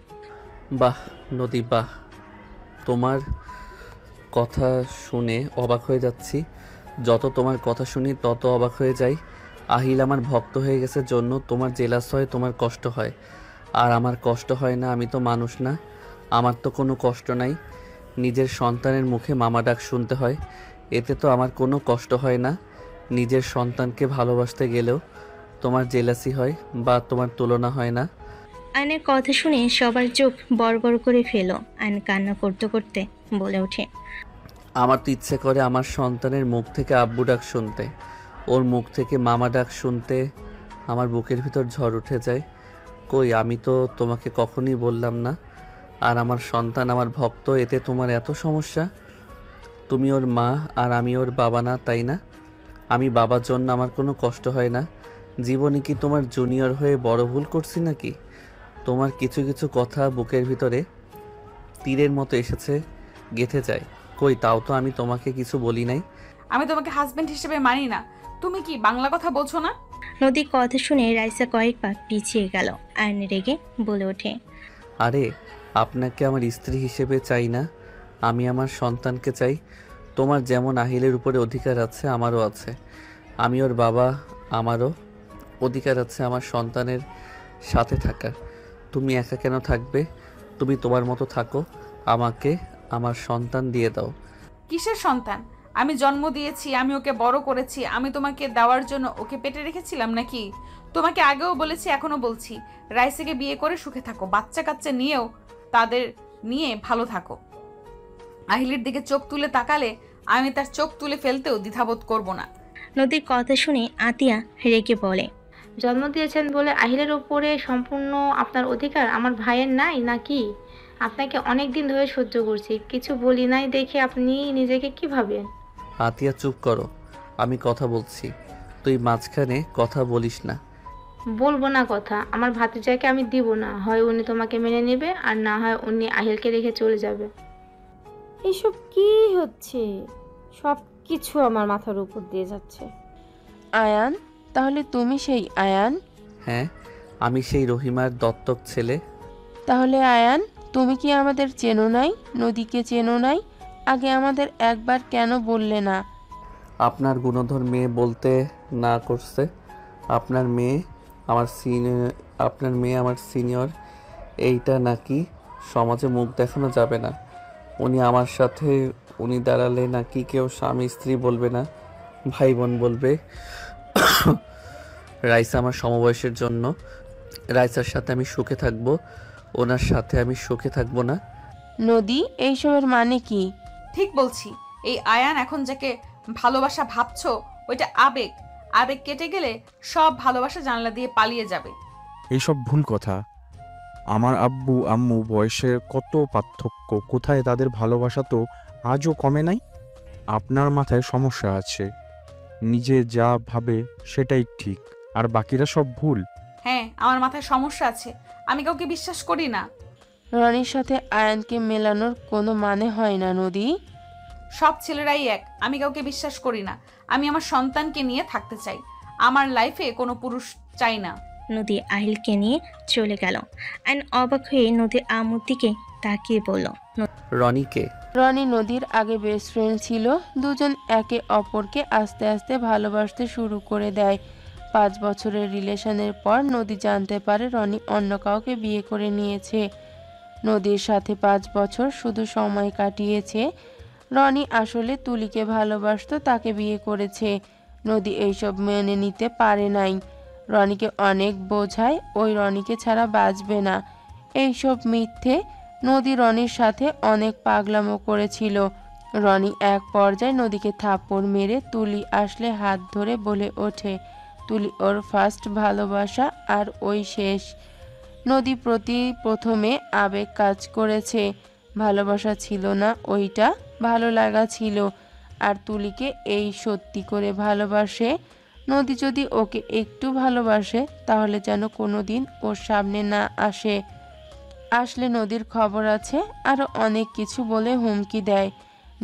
বাহ নদী, বাহ, তোমার কথা শুনে অবাক হয়ে যাচ্ছি। যত তোমার কথা শুনি তত অবাক হয়ে যাই। আহিল আমার ভক্ত হয়ে গেছে জন্য তোমার জেলাস হয়, তোমার কষ্ট হয়। আর আমার কষ্ট হয় না? আমি তো মানুষ না, আমার তো কোনো কষ্ট নাই। নিজের সন্তানের মুখে মামা ডাক শুনতে হয়, এতে তো আমার কোনো কষ্ট হয় না। নিজের সন্তানকে ভালোবাসতে গেলেও তোমার জেলাসি হয় বা তোমার তুলনা হয় না। আয়নের কথা শুনে সবার চোখ বড় বড় করে ফেল। আয়ন কান্না করতে করতে বলে ওঠে, আমার তো ইচ্ছে করে আমার সন্তানের মুখ থেকে আব্বু ডাক শুনতে, ওর মুখ থেকে মামা ডাক শুনতে আমার বুকের ভিতর ঝড় উঠে যায়। কই, আমি তো তোমাকে কখনই বললাম না আর আমার সন্তান আমার ভক্ত, এতে তোমার এত সমস্যা? তুমি ওর মা আর আমি ওর বাবা না, তাই না? আমি বাবার জন্য আমার কোনো কষ্ট হয় না। জীবনে কি তোমার জুনিয়র হয়ে বড় ভুল করছি নাকি? তোমার কিছু কিছু কথা বুকের ভিতরে তীরের মতো এসেছে, গেঁথে যায়। কই, তাও তো আমি তোমাকে কিছু বলি নাই। আমি তোমাকে হাজবেন্ড হিসেবে মানি না। তুমি কি বাংলা কথা বলছো না? নদীর কথা শুনে রাইসা কয়েক পা পিছিয়ে গেল। আয়ন রেগে বলে ওঠে, আরে, আপনাকে আমার স্ত্রী হিসেবে চাই না, আমি আমার সন্তানকে চাই। তোমার যেমন আহিলের উপরে অধিকার আছে, আমারও আছে। আমি ওর বাবা, আমারও অধিকার আছে আমার সন্তানের সাথে থাকার। তুমি একা কেন থাকবে? তুমি তোমার মতো থাকো, আমাকে আমার সন্তান দিয়ে দাও। কিসের সন্তান? আমি জন্ম দিয়েছি, আমি ওকে বড় করেছি। আমি তোমাকে দেওয়ার জন্য ওকে পেটে রেখেছিলাম নাকি? তোমাকে আগেও বলেছি, এখনো বলছি, রাইসাকে বিয়ে করে সুখে থাকো, বাচ্চা কাচ্চা নিয়েও তাদের নিয়ে ভালো থাকো। আহিলের দিকে চোখ তুলে তাকালে আমি তার চোখ তুলে ফেলতেও দ্বিধাবোধ করব না। নদীর কথা শুনে আতিয়া রেগে বলে, জন্ম দিয়েছেন বলে আহিলের উপরে সম্পূর্ণ আপনার অধিকার আমার ভাইয়ের নাই নাকি? আপনাকে অনেক দিন ধরে সহ্য করছি, কিছু বলি নাই দেখে আপনি নিজেকে কি ভাবেন? আতিয়া চুপ করো, আমি কথা বলছি, তুই মাঝখানে কথা বলিস না। বলবো না কথা, আমার ভাতিজাকে আমি দিব না। হয় উনি তোমাকে মেনে নেবে, আর না হয় উনি আহিলকে রেখে চলে যাবে। এসব কি হচ্ছে? সব কিছু আমার মাথার উপর দিয়ে যাচ্ছে। আয়ান, তাহলে তুমি সেই আয়ান? হ্যাঁ, আমি সেই রহিমার দত্তক ছেলে। তাহলে আয়ান, তুমি কি আমাদের চেনো নাই? নদীকে চেনো নাই? আগে আমাদের একবার কেন বললে না? আপনার গুণধর মেয়ে বলতে না করছে। আপনার মেয়ে আপনার মেয়ে আমার সিনিয়র, এইটা নাকি সমাজে মুখ দেখানো যাবে না। উনি দাঁড়ালে নাকি কেউ স্বামী স্ত্রী বলবে না, ভাই বোন বলবে। রাইসা আমার সমবয়সের জন্য। রাইসার সাথে আমি সুখে থাকবো, ওনার সাথে আমি সুখে থাকবো না। নদী, এইসবের মানে কি? ঠিক বলছি, এই আয়ান এখন যাকে ভালোবাসা ভাবছো ওইটা আবেগ। আবেগ কেটে গেলে সব ভালোবাসা জানলা দিয়ে পালিয়ে যাবে। এইসব ভুল কথা। আমার আব্বু আম্মু বয়সের কত পার্থক্য, কোথায় তাদের ভালোবাসা তো আজও কমে নাই। আপনার মাথায় সমস্যা আছে, নিজে যা ভাবে সেটাই ঠিক, আর বাকিরা সব ভুল। হ্যাঁ, আমার মাথায় সমস্যা আছে, আমি কাউকে বিশ্বাস করি না। রনির সাথে আয়ানকে মেলানোর কোনো মানে হয় না নদী। সব ছেলেরাই এক, আমি কাউকে বিশ্বাস করি না। আমি আমার সন্তানকে নিয়ে থাকতে চাই, আমার লাইফে কোনো পুরুষ চাই না। নদী আহিলকে নিয়ে চলে গেল। আয়ন অবাক হয়ে নদীর আম্মুর দিকে তাকিয়ে বলল, রনিকে? রনি নদীর আগে বেস্ট ফ্রেন্ড ছিল। দুজন একে অপরকে আস্তে আস্তে ভালোবাসতে শুরু করে দেয়। 5 বছরের রিলেশনের পর নদী জানতে পারে রনি অন্য কাউকে বিয়ে করে নিয়েছে। নদীর সাথে 5 বছর শুধু সময় কাটিয়েছে। রনি আসলে তুলিকে ভালোবাসতো, তাকে বিয়ে করেছে। নদী এইসব মেনে নিতে পারে নাই। রনিকে অনেক বোঝায়, ওই রনিকে ছাড়া বাঁচবে না। এইসব মিথ্যে। নদী রনির সাথে অনেক পাগলামো করেছিল। রনি এক পর্যায়ে নদীকে থাপ্পড় মেরে তুলি আসলে হাত ধরে বলে ওঠে তুলি ওর ফার্স্ট ভালোবাসা, আর ওই শেষ। নদী প্রথমে আবেগ কাজ করেছে, ভালোবাসা ছিল না, ওইটা ভালো লাগা ছিল। আর তুলিকে এই সত্যি করে ভালোবাসে। নদী যদি ওকে একটু ভালোবাসে তাহলে যেন কোনোদিন ওর সামনে না আসলে নদীর খবর আছে, আরও অনেক কিছু বলে হুমকি দেয়।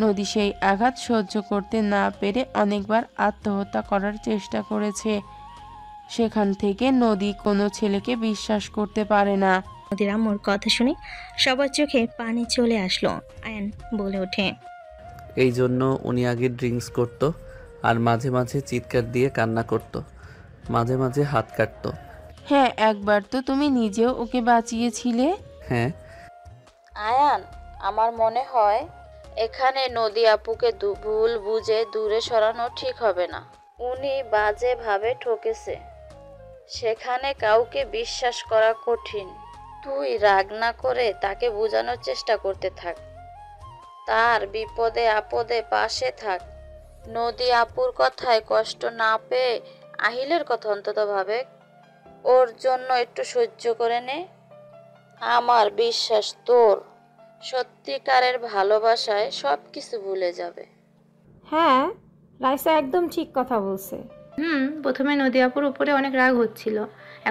নদী সেই আঘাত সহ্য করতে না পেরে অনেকবার আত্মহত্যা করার চেষ্টা করেছে। সেখান থেকে নদী কোনো ছেলেকে বিশ্বাস করতে পারে না। নদীর আম্মুর কথা শুনে সবার চোখে পানি চলে আসলো। আয়ান বলে ওঠে, এই জন্য উনি আগে ড্রিঙ্কস করতো, আর মাঝে মাঝে চিৎকার দিয়ে কান্না করতো, মাঝে মাঝে হাত কাটতো। হ্যাঁ, একবার তো তুমি নিজেও ওকে বাঁচিয়েছিলে। হ্যাঁ। আয়ান, আমার মনে হয় এখানে নদী আপুকে ভুল বুঝে দূরে সরানো ঠিক হবে না। উনি বাজেভাবে ঠকেছে, সেখানে কাউকে বিশ্বাস করা কঠিন। তুই রাগ না করে তাকে বোঝানোর চেষ্টা করতে থাক, তার বিপদে আপদে পাশে থাক। নদী আপুর কথায় কষ্ট না পেয়ে আহিলের কথা অন্তত ভাবে, ওর জন্য একটু সহ্য করে নে। আমার বিশ্বাস তোর সত্যিকারের ভালোবাসায় সব কিছু ভুলে যাবে। হ্যাঁ, রাইসা একদম ঠিক কথা বলছে। প্রথমে নদী আপুর উপরে অনেক রাগ হচ্ছিল,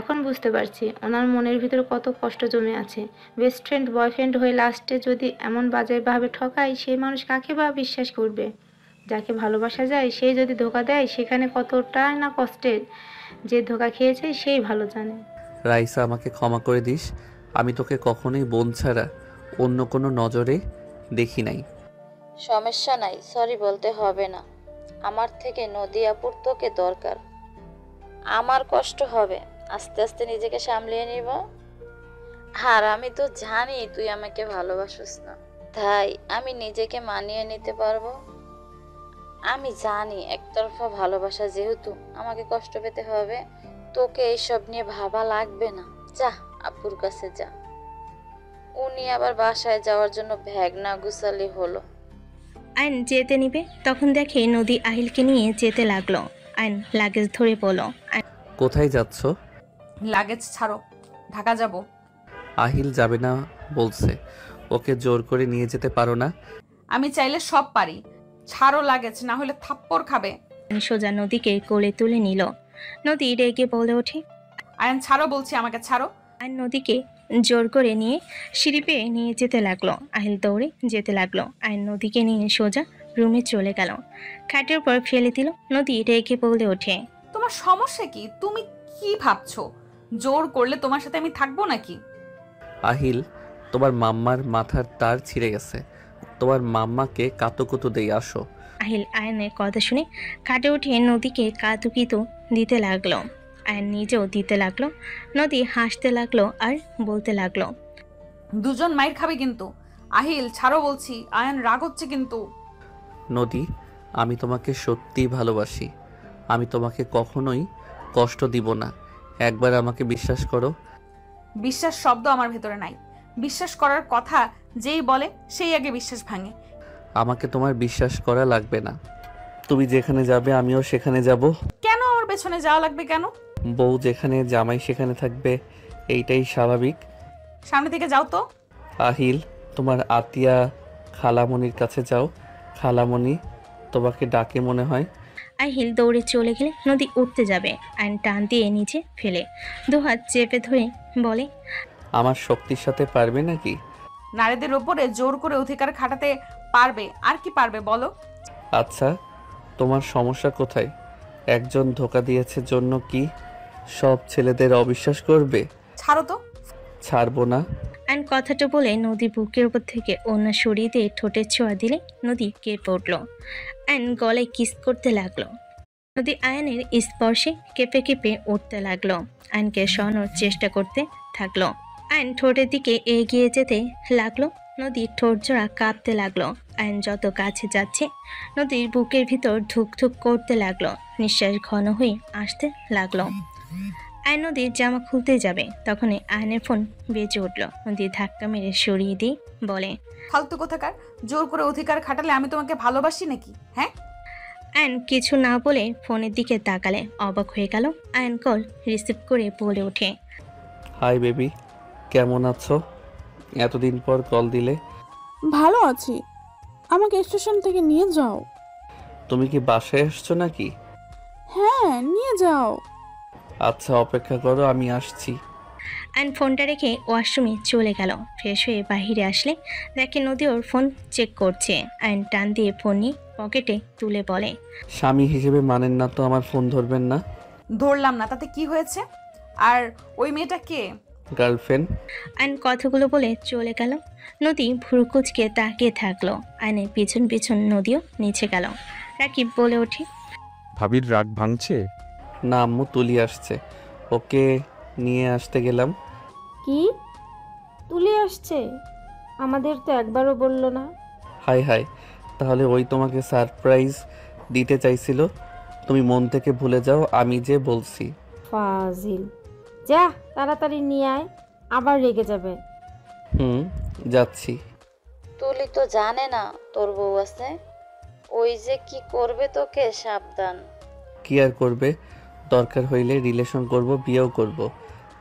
এখন বুঝতে পারছি ওনার মনের ভিতরে কত কষ্ট জমে আছে। বেস্ট ফ্রেন্ড বয়ফ্রেন্ড হয়ে লাস্টে যদি এমন বাজেভাবে ঠকায়, সেই মানুষ কাকে বা বিশ্বাস করবে? যাকে ভালোবাসা যায় সেই যদি ধোকা দেয়, সেখানে কতটা না কষ্টের। যে ধোকা খেয়েছে সেই ভালো জানে। রাইসা, আমাকে ক্ষমা করে দিস, আমি তোকে কখনোই বোন ছাড়া অন্য কোনো নজরে দেখি নাই। সমস্যা নাই, সরি বলতে হবে না। আমার থেকে নদী আপুর তোকে দরকার। আমার কষ্ট হবে, আস্তে আস্তে নিজেকে সামলিয়ে নিব। আর আমি তো জানি তুই আমাকে ভালোবাসিস না, তাই আমি নিজেকে মানিয়ে নিতে পারবো। আমি জানি একতরফা ভালোবাসা যেহেতু আমাকে কষ্ট পেতে হবে, তোকে এইসব নিয়ে ভাবা লাগবে না। যা আপুর কাছে যা। উনি আবার বাসায় যাওয়ার জন্য ব্যাগ না গুছালি হলো। আয়ন যেতে নিবে, তখন দেখে নদী আহিলকে নিয়ে যেতে লাগলো। আয়ন লাগেজ ধরে বলল, কোথায় যাচ্ছ? লাগেজ ছাড়ো, ঢাকা যাব। আহিল যাবে না বলছে, ওকে জোর করে নিয়ে যেতে পারো না? আমি চাইলে সব পারি, ছাড়ো লাগেজ, না হলে থাপ্পড় খাবে। সোজা নদীকে কোলে তুলে নিল। নদী রেগে বলে ওঠে, আয়ন ছাড়ো বলছি, আমাকে ছাড়ো। আয়ন নদীকে জোর করে নিয়ে সিঁড়ি পেয়ে নিয়ে যেতে লাগলো। আহিল দৌড়ে যেতে লাগলো। আয়ন নদীকে নিয়ে সোজা রুমে চলে গেল, খাটের উপর ফেলে দিল। নদী রেগে বলে ওঠে, তোমার সমস্যা কি? তুমি কি ভাবছো জোর করলে তোমার সাথে আমি থাকবো নাকি? আহিল, তোমার মাম্মার মাথার তার ছিঁড়ে গেছে, তোমার মাম্মাকে কাতুকুতু দিয়ে আসো। আহিল আয়নের কথা শুনে খাটে উঠে নদীকে কাতুকিতু দিতে লাগলো। আয়ন নিজেও দিতে লাগলো। নদী হাসতে লাগলো আর বলতে লাগলো, দুজন মাইর খাবে কিন্তু। আহিল ছাড়ো বলছি, আয়ান রাগ হচ্ছে কিন্তু। নদী, আমি তোমাকে সত্যিই ভালোবাসি। আমি তোমাকে কখনোই কষ্ট দিব না। একবার আমাকে বিশ্বাস করো। বিশ্বাস শব্দ আমার ভেতরে নাই। বিশ্বাস করার কথা যেই বলে সেই আগে বিশ্বাস ভাঙে। আমাকে তোমার বিশ্বাস করা লাগবে না। তুমি যেখানে যাবে আমিও সেখানে যাব। কেন আমার পেছনে যাওয়া লাগবে কেন? বউ যেখানে জামাই সেখানে থাকবে, এইটাই স্বাভাবিক। সামনে থেকে যাও তো। আহিল, তোমার আতিয়া খালামণির কাছে যাও। খালামণি তোমাকে ডাকে মনে হয়। আহিল দৌড়ে চলে গেলে নদী উঠতে যাবে। আয়ন টান দিয়ে নিচে ফেলে দুহাত চেপে ধরে বলে, আমার শক্তির সাথে পারবে নাকি? নারীদের ওপরে জোর করে অধিকার খাটাতে পারবে, আর কি পারবে বলো? আচ্ছা, তোমার সমস্যা কোথায়? একজন ধোকা দিয়েছে জন্য কি সব ছেলেদের অবিশ্বাস করবে? ছাড়ো তো। ছাড়বো না। আয়ন কথাটা বলে নদী বুকের উপর থেকে অন্য সরিয়ে দিয়ে ঠোঁটের ছোঁয়া দিলে নদী কেঁপে উঠল। আয়ন গলায় কিস করতে লাগলো। নদী আয়নের স্পর্শে কেঁপে কেঁপে উঠতে লাগলো। আয়নকে সরানোর চেষ্টা করতে থাকলো। আয়ন ঠোঁটের দিকে এগিয়ে যেতে লাগলো। নদীর ঠোঁট জোড়া কাঁপতে লাগলো। আয়ন যত কাছে যাচ্ছে নদীর বুকের ভিতর ধুক ধুক করতে লাগলো। নিঃশ্বাস ঘন হয়ে আসতে লাগলো। আয়ন নদীর জামা খুলতে যাবে, তখনই আয়নের ফোন বেজে উঠল। নদী ধাক্কা মেরে সরিয়ে দিয়ে বলে, ফালতু কোথাকার। জোর করে অধিকার খাটালে আমি তোমাকে ভালোবাসি নাকি? হ্যাঁ। আয়ন কিছু না বলে ফোনের দিকে তাকালে অবাক হয়ে গেল। আয়ন কল রিসিভ করে বলে ওঠে, হাই বেবি, কেমন আছো? এতদিন পর কল দিলে। ভালো আছি, আমাকে স্টেশন থেকে নিয়ে যাও। তুমি কি বাসায় আসছো নাকি? হ্যাঁ, নিয়ে যাও। আচ্ছা, অপেক্ষা করো, আমি আসছি। আয়ন ফোনটা রেখে ওয়াশরুমে চলে গেল। ফ্রেশ হয়ে বাহিরে আসলে দেখে নদী ওর ফোন চেক করছে। আয়ন টান দিয়ে ফোন নিয়ে পকেটে তুলে বলে, স্বামী হিসেবে মানেন না তো আমার ফোন ধরবেন না? ধরলাম না, তাতে কি হয়েছে? আর ওই মেয়েটা কে? গার্লফ্রেন্ড। আয়ন কথাগুলো বলে চলে গেল। নদী ভুরুকুচকে তাকিয়ে থাকলো। আয়নের পিছন পিছন নদীও নিচে গেল। রাকিব বলে ওঠে, ভাবির রাগ ভাঙছে? না আম্মু, তুলি আসছে, ওকে নিয়ে আসতে গেলাম। কি তুলে আসছে? আমাদের তো একবারও বললো না। হাই হাই, তাহলে ওই তোমাকে সারপ্রাইজ দিতে চাইছিল। তুমি মন থেকে ভুলে যাও আমি যে বলছি। ফাজিল, যা তাড়াতাড়ি নিয়ে আয়, আবার রেগে যাবে। যাচ্ছি। তুলি তো জানে না তোর বউ আছে। ওই যে কি করবে তোকে, সাবধান। কি আর করবে, দরকার হইলে রিলেশন করব, বিয়েও করব।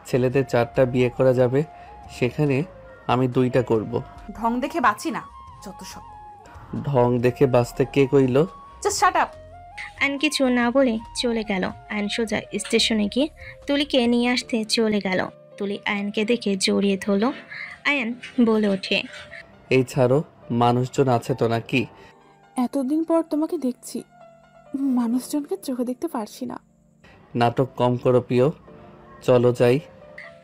ছেলেদের 4টা বিয়ে করা যাবে, সেখানে আমি 2টা করব। ঢং দেখে বাঁচি না, যত সব। ঢং দেখে বাঁচতে কে কইল? Just shut up. আয়ন কিছু না বলে চলে গেল। আয়ন সোজা স্টেশনে গিয়ে তুলিকে নিয়ে আসতে চলে গেল। তুলি আয়নকে দেখে জড়িয়ে ধরল। আয়ন বলে ওঠে, এই ছাড়ো, মানুষজন আছে তো নাকি? এতদিন পর তোমাকে দেখছি, মানুষজনকে চোখে দেখতে পারছি না। নাটক কম করো প্রিয়, চলো যাই।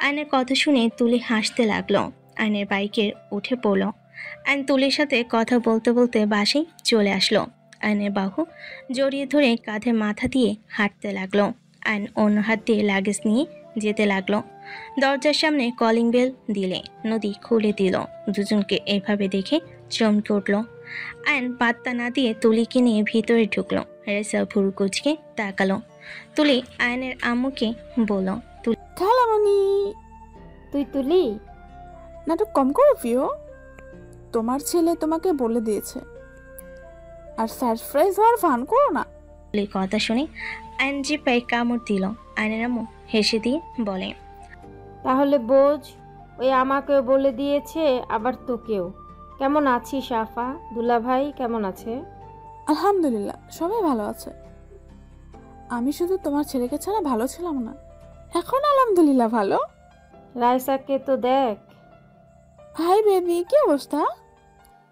আয়নের কথা শুনে তুলি হাসতে লাগলো। আয়নের বাইকে উঠে পড়ল। আয়ন তুলির সাথে কথা বলতে বলতে বাসে চলে আসলো। আয়নের বাহু জড়িয়ে ধরে কাঁধে মাথা দিয়ে হাঁটতে লাগলো। আয়ন অন্য হাত দিয়ে লাগেজ নিয়ে যেতে লাগলো। দরজার সামনে কলিং বেল দিলে নদী খুলে দিল। দুজনকে এভাবে দেখে চমকে উঠল। আয়ন পাত্তা না দিয়ে তুলিকে নিয়ে ভিতরে ঢুকলো। রেসা ভুরু কুচকে তাকালো। তুলি আয়নের আম্মুকে বলল, খালামণি। তুই তুলি? নাটক কম করো প্রিয়, তোমার ছেলে তোমাকে বলে দিয়েছে। আর সারপ্রাইজ হওয়ার ফান করো না। তুলির কথা শুনে আয়ন জিপায় কামড় দিল। আয়নের আম্মু হেসে দিয়ে বলে, তাহলে বোঝ, ওই আমাকেও বলে দিয়েছে, আবার তোকেও। কেমন আছিস সাফা? দুলাভাই কেমন আছে? আলহামদুলিল্লাহ, সবাই ভালো আছে। আমি শুধু তোমার ছেলেকে ছাড়া ভালো ছিলাম না, এখন আলহামদুলিল্লাহ ভালো। রাইসাকে তো দেখ। হাই বেবি, কি অবস্থা?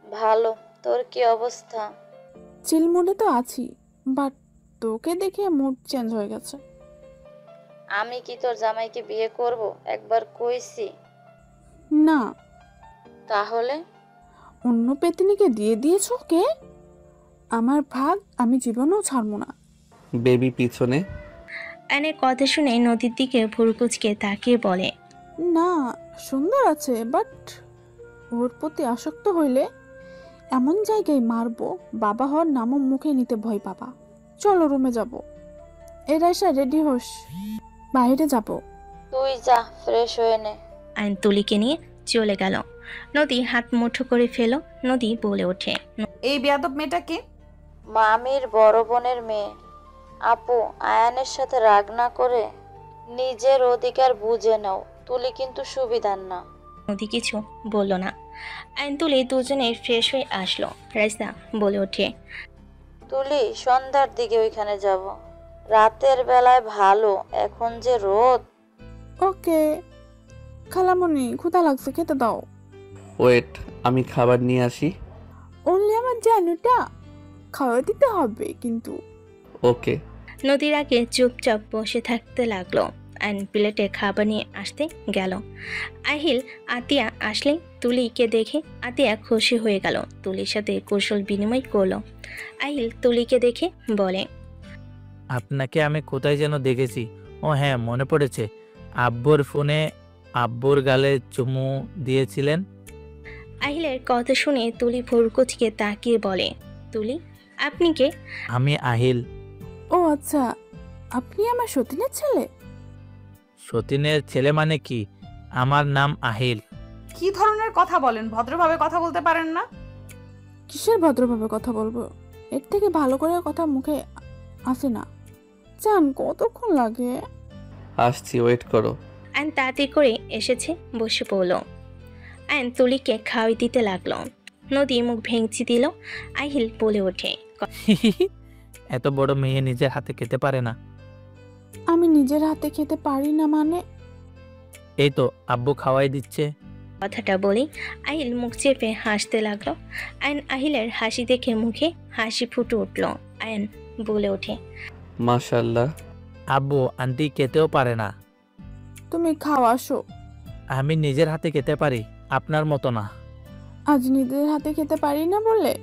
ভালো, তোর কি অবস্থা? চিল মুডে তো আছি, বাট তোকে দেখে মুড চেঞ্জ হয়ে গেছে। আমি কি তোর জামাইকে বিয়ে করব? একবার কইছি। না। তাহলে? অন্য পেতনিকে দিয়ে দিয়েছ ওকে? আমার ভাগ আমি জীবনেও ছাড়বো না। বেবি পিছনে। আয়নের কথা শুনে নদীর দিকে ভুরুকুচকে তাকিয়ে বলে, না, সুন্দর আছে, বাট ওর প্রতি আসক্ত হইলে এমন জায়গায় মারবো বাবা হওয়ার নামও মুখে নিতে ভয় পাবা। চলো রুমে যাব। এই রাইসা রেডি হোস, বাইরে যাব। তুই যা, ফ্রেশ হয়ে নে। আয়ন তুলিকে নিয়ে চলে গেল। নদী হাত মুঠো করে ফেলো। নদী বলে ওঠে, এই বেয়াদব মেয়েটা কে? মামির বড় বোনের মেয়ে। আপু, আয়ানের সাথে রাগ না করে নিজের অধিকার বুঝে নাও। তুলি কিন্তু সুবিধার না। নদী কিছু বলল না। আয়ন তুলি দুজনে ফ্রেশ হয়ে আসলো। রাইসা বলে ওঠে, তুলি, সন্ধ্যার দিকে ওইখানে যাব। রাতের বেলায় ভালো, এখন যে রোদ। ওকে খালামণি, ক্ষুধা লাগছে, খেতে দাও। ওয়েট, আমি খাবার নিয়ে আসি। অনলি আমার জানুটা খাওয়া দিতে হবে কিন্তু। ওকে। নদীর আগে চুপচাপ বসে থাকতে লাগলো। আয়ন প্লেটে খাবার নিয়ে আসতে গেল। আহিল আতিয়া আসলে তুলিকে দেখে আতিয়া খুশি হয়ে গেল। তুলির সাথে কৌশল বিনিময় করলো। আহিল তুলিকে দেখে বলে, আপনাকে আমি কোথায় যেন দেখেছি। ও হ্যাঁ, মনে পড়েছে। আব্বুর ফোনে আব্বুর গালে চুমু দিয়েছিলেন। আহিলের কথা শুনে তুলি ভুরকুচকে তাকিয়ে বলে, তুলি, আপনি কে? আমি আহিল। ও আচ্ছা, আপনি আমার সতীনের ছেলে? সতীনের ছেলে মানে কি? আমার নাম আহিল। কি ধরনের কথা বলেন? ভদ্রভাবে কথা বলতে পারেন না? কিসের ভদ্রভাবে কথা বলবো? এর থেকে ভালো করে কথা মুখে আসে না। জান, কতক্ষণ লাগে? আসছি, ওয়েট করো। আয়ন তাড়াতাড়ি করে এসেছে, বসে পড়লো। আয়ন তুলিকে খাওয়াই দিতে লাগলো। নদী মুখ ভেঙচি দিল। আহিল বলে ওঠে, এত বড় মেয়ে নিজের হাতে খেতে পারে না। আমি নিজের হাতে খেতে পারি না মানে? এই তো আব্বু খাওয়াই দিচ্ছে। কথাটা বলেই আহিল মুখ চেপে হাসতে লাগলো। আয়ন আহিলের হাসি দেখে মুখে হাসি ফুটে উঠল। আয়ন বলে ওঠে, মাশাআল্লাহ। আব্বু আন্টি খেতেও পারে না। তুমি খাও, আসো। আমি নিজের হাতে খেতে পারি, আপনার মতো না। আজ নিজের হাতে খেতে পারি না বলে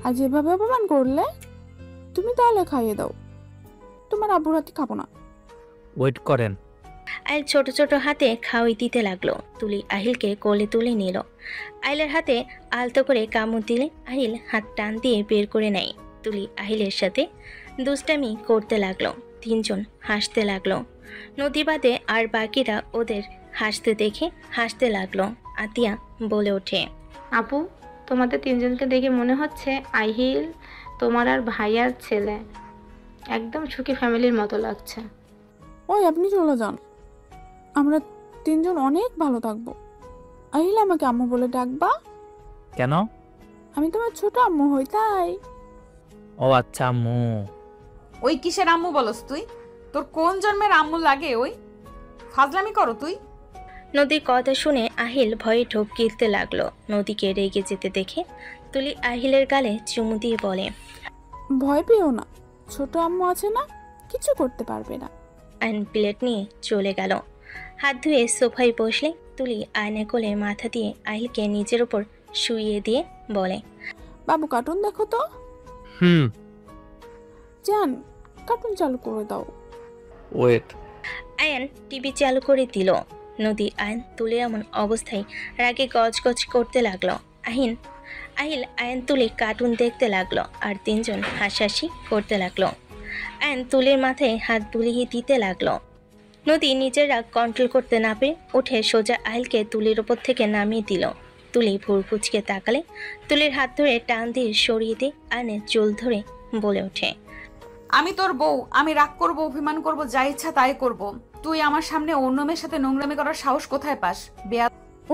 আজ এভাবে অপমান করলে? তুমি তাহলে খাইয়ে দাও, তোমার আব্বুর হাতে খাবো না। ওয়েট করেন। আহিল ছোট ছোট হাতে খাওয়াই দিতে লাগলো। তুলি আহিলকে কোলে তুলে নিল। আহিলের হাতে আলতো করে কামড় দিলে আহিল হাত টান দিয়ে বের করে নেয়। তুলি আহিলের সাথে দুষ্টামি করতে লাগলো। তিনজন হাসতে লাগলো। নদী বাদে আর বাকিরা ওদের হাসতে দেখে হাসতে লাগলো। আতিয়া বলে ওঠে, আপু, তোমাদের তিনজনকে দেখে মনে হচ্ছে আহিল তোমার আর ভাইয়ার ছেলে। একদম সুখী ফ্যামিলির মতো লাগছে। ওই আপনি চলে যান, আমরা তিনজন অনেক ভালো থাকবো। আহিল, আমাকে আম্মু বলে ডাকবা। কেন? আমি তোমার ছোট আম্মু হই তাই। ও আচ্ছা আম্মু। ওই কিসের আম্মু বলস তুই? তোর কোন জন্মের আম্মু লাগে? ওই ফাজলামি করো তুই। নদীর কথা শুনে আহিল ভয়ে ঢোক গিলতে লাগলো। নদীকে রেগে যেতে দেখে তুলি আহিলের গালে চুমু দিয়ে বলে, ভয় পেও না, ছোট আম্মু আছে না, কিছু করতে পারবে না। আয়ন প্লেট নিয়ে চলে গেল। হাত ধুয়ে সোফায় বসলে তুলি আয়নের কোলে মাথা দিয়ে আহিলকে নিজের উপর শুইয়ে দিয়ে বলে, বাবু কার্টুন দেখো তো। জান, কার্টুন চালু করে দাও। ওয়েট। আয়ন টিভি চালু করে দিল। নদী আয়ন তুলে এমন অবস্থায় রাগে গজগজ করতে লাগলো। আহিল আয়ন তুলে কার্টুন দেখতে লাগলো আর তিনজন হাসাহাসি করতে লাগলো। আয়ন তুলির মাথায় হাত বুলিয়ে দিতে লাগলো। নদী নিজের রাগ কন্ট্রোল করতে না পেরে উঠে সোজা আহিলকে তুলির ওপর থেকে নামিয়ে দিল। তুলি ভুর কুচকে তাকালে তুলির হাত ধরে টান দিয়ে সরিয়ে দিয়ে আয়নের চুল ধরে বলে ওঠে, আমি তোর বউ, আমি রাগ করব, অভিমান করব, যা ইচ্ছা তাই করব। তুই আমার সামনে অন্য মেয়ের সাথে নোংরামি করার সাহস কোথায় পাস?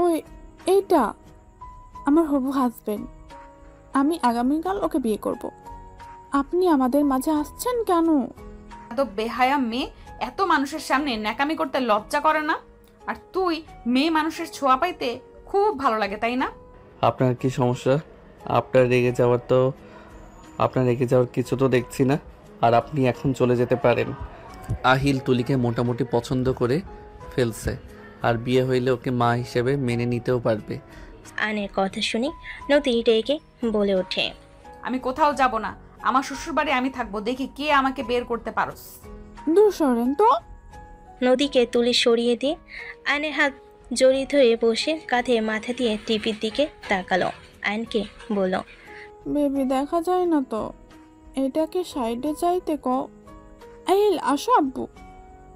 ওই এইটা আমার হবু হাজবেন্ড, আমি আগামীকাল ওকে বিয়ে করব। আপনি আমাদের মাঝে আসছেন কেন? এত বেহায়া মেয়ে এত মানুষের সামনে ন্যাকামি করতে লজ্জা করে না? আর তুই মেয়ে মানুষের ছোঁয়া পাইতে খুব ভালো লাগে, তাই না? আপনার কি সমস্যা? আপনার রেগে যাওয়ার কিছু তো দেখছি না। আর আপনি এখন চলে যেতে পারেন। আহিল তুলিকে মোটামুটি পছন্দ করে ফেলছে, আর বিয়ে হইলে ওকে মা হিসেবে মেনে নিতেও পারবে। আয়নের কথা শুনে নদী রেগে বলে ওঠে, আমি কোথাও যাব না, আমার শ্বশুর বাড়ি আমি থাকবো, দেখি কে আমাকে বের করতে পারোস। দূর সরেন তো। নদীকে তুলি সরিয়ে দিয়ে আয়নের হাত জড়িয়ে ধরে বসে কাঁধে মাথা দিয়ে টিভির দিকে তাকালো। আয়নকে বলল, বেবি দেখা যায় না তো, এটাকে সাইডে যাইতে ক। আহিল আসো আব্বু।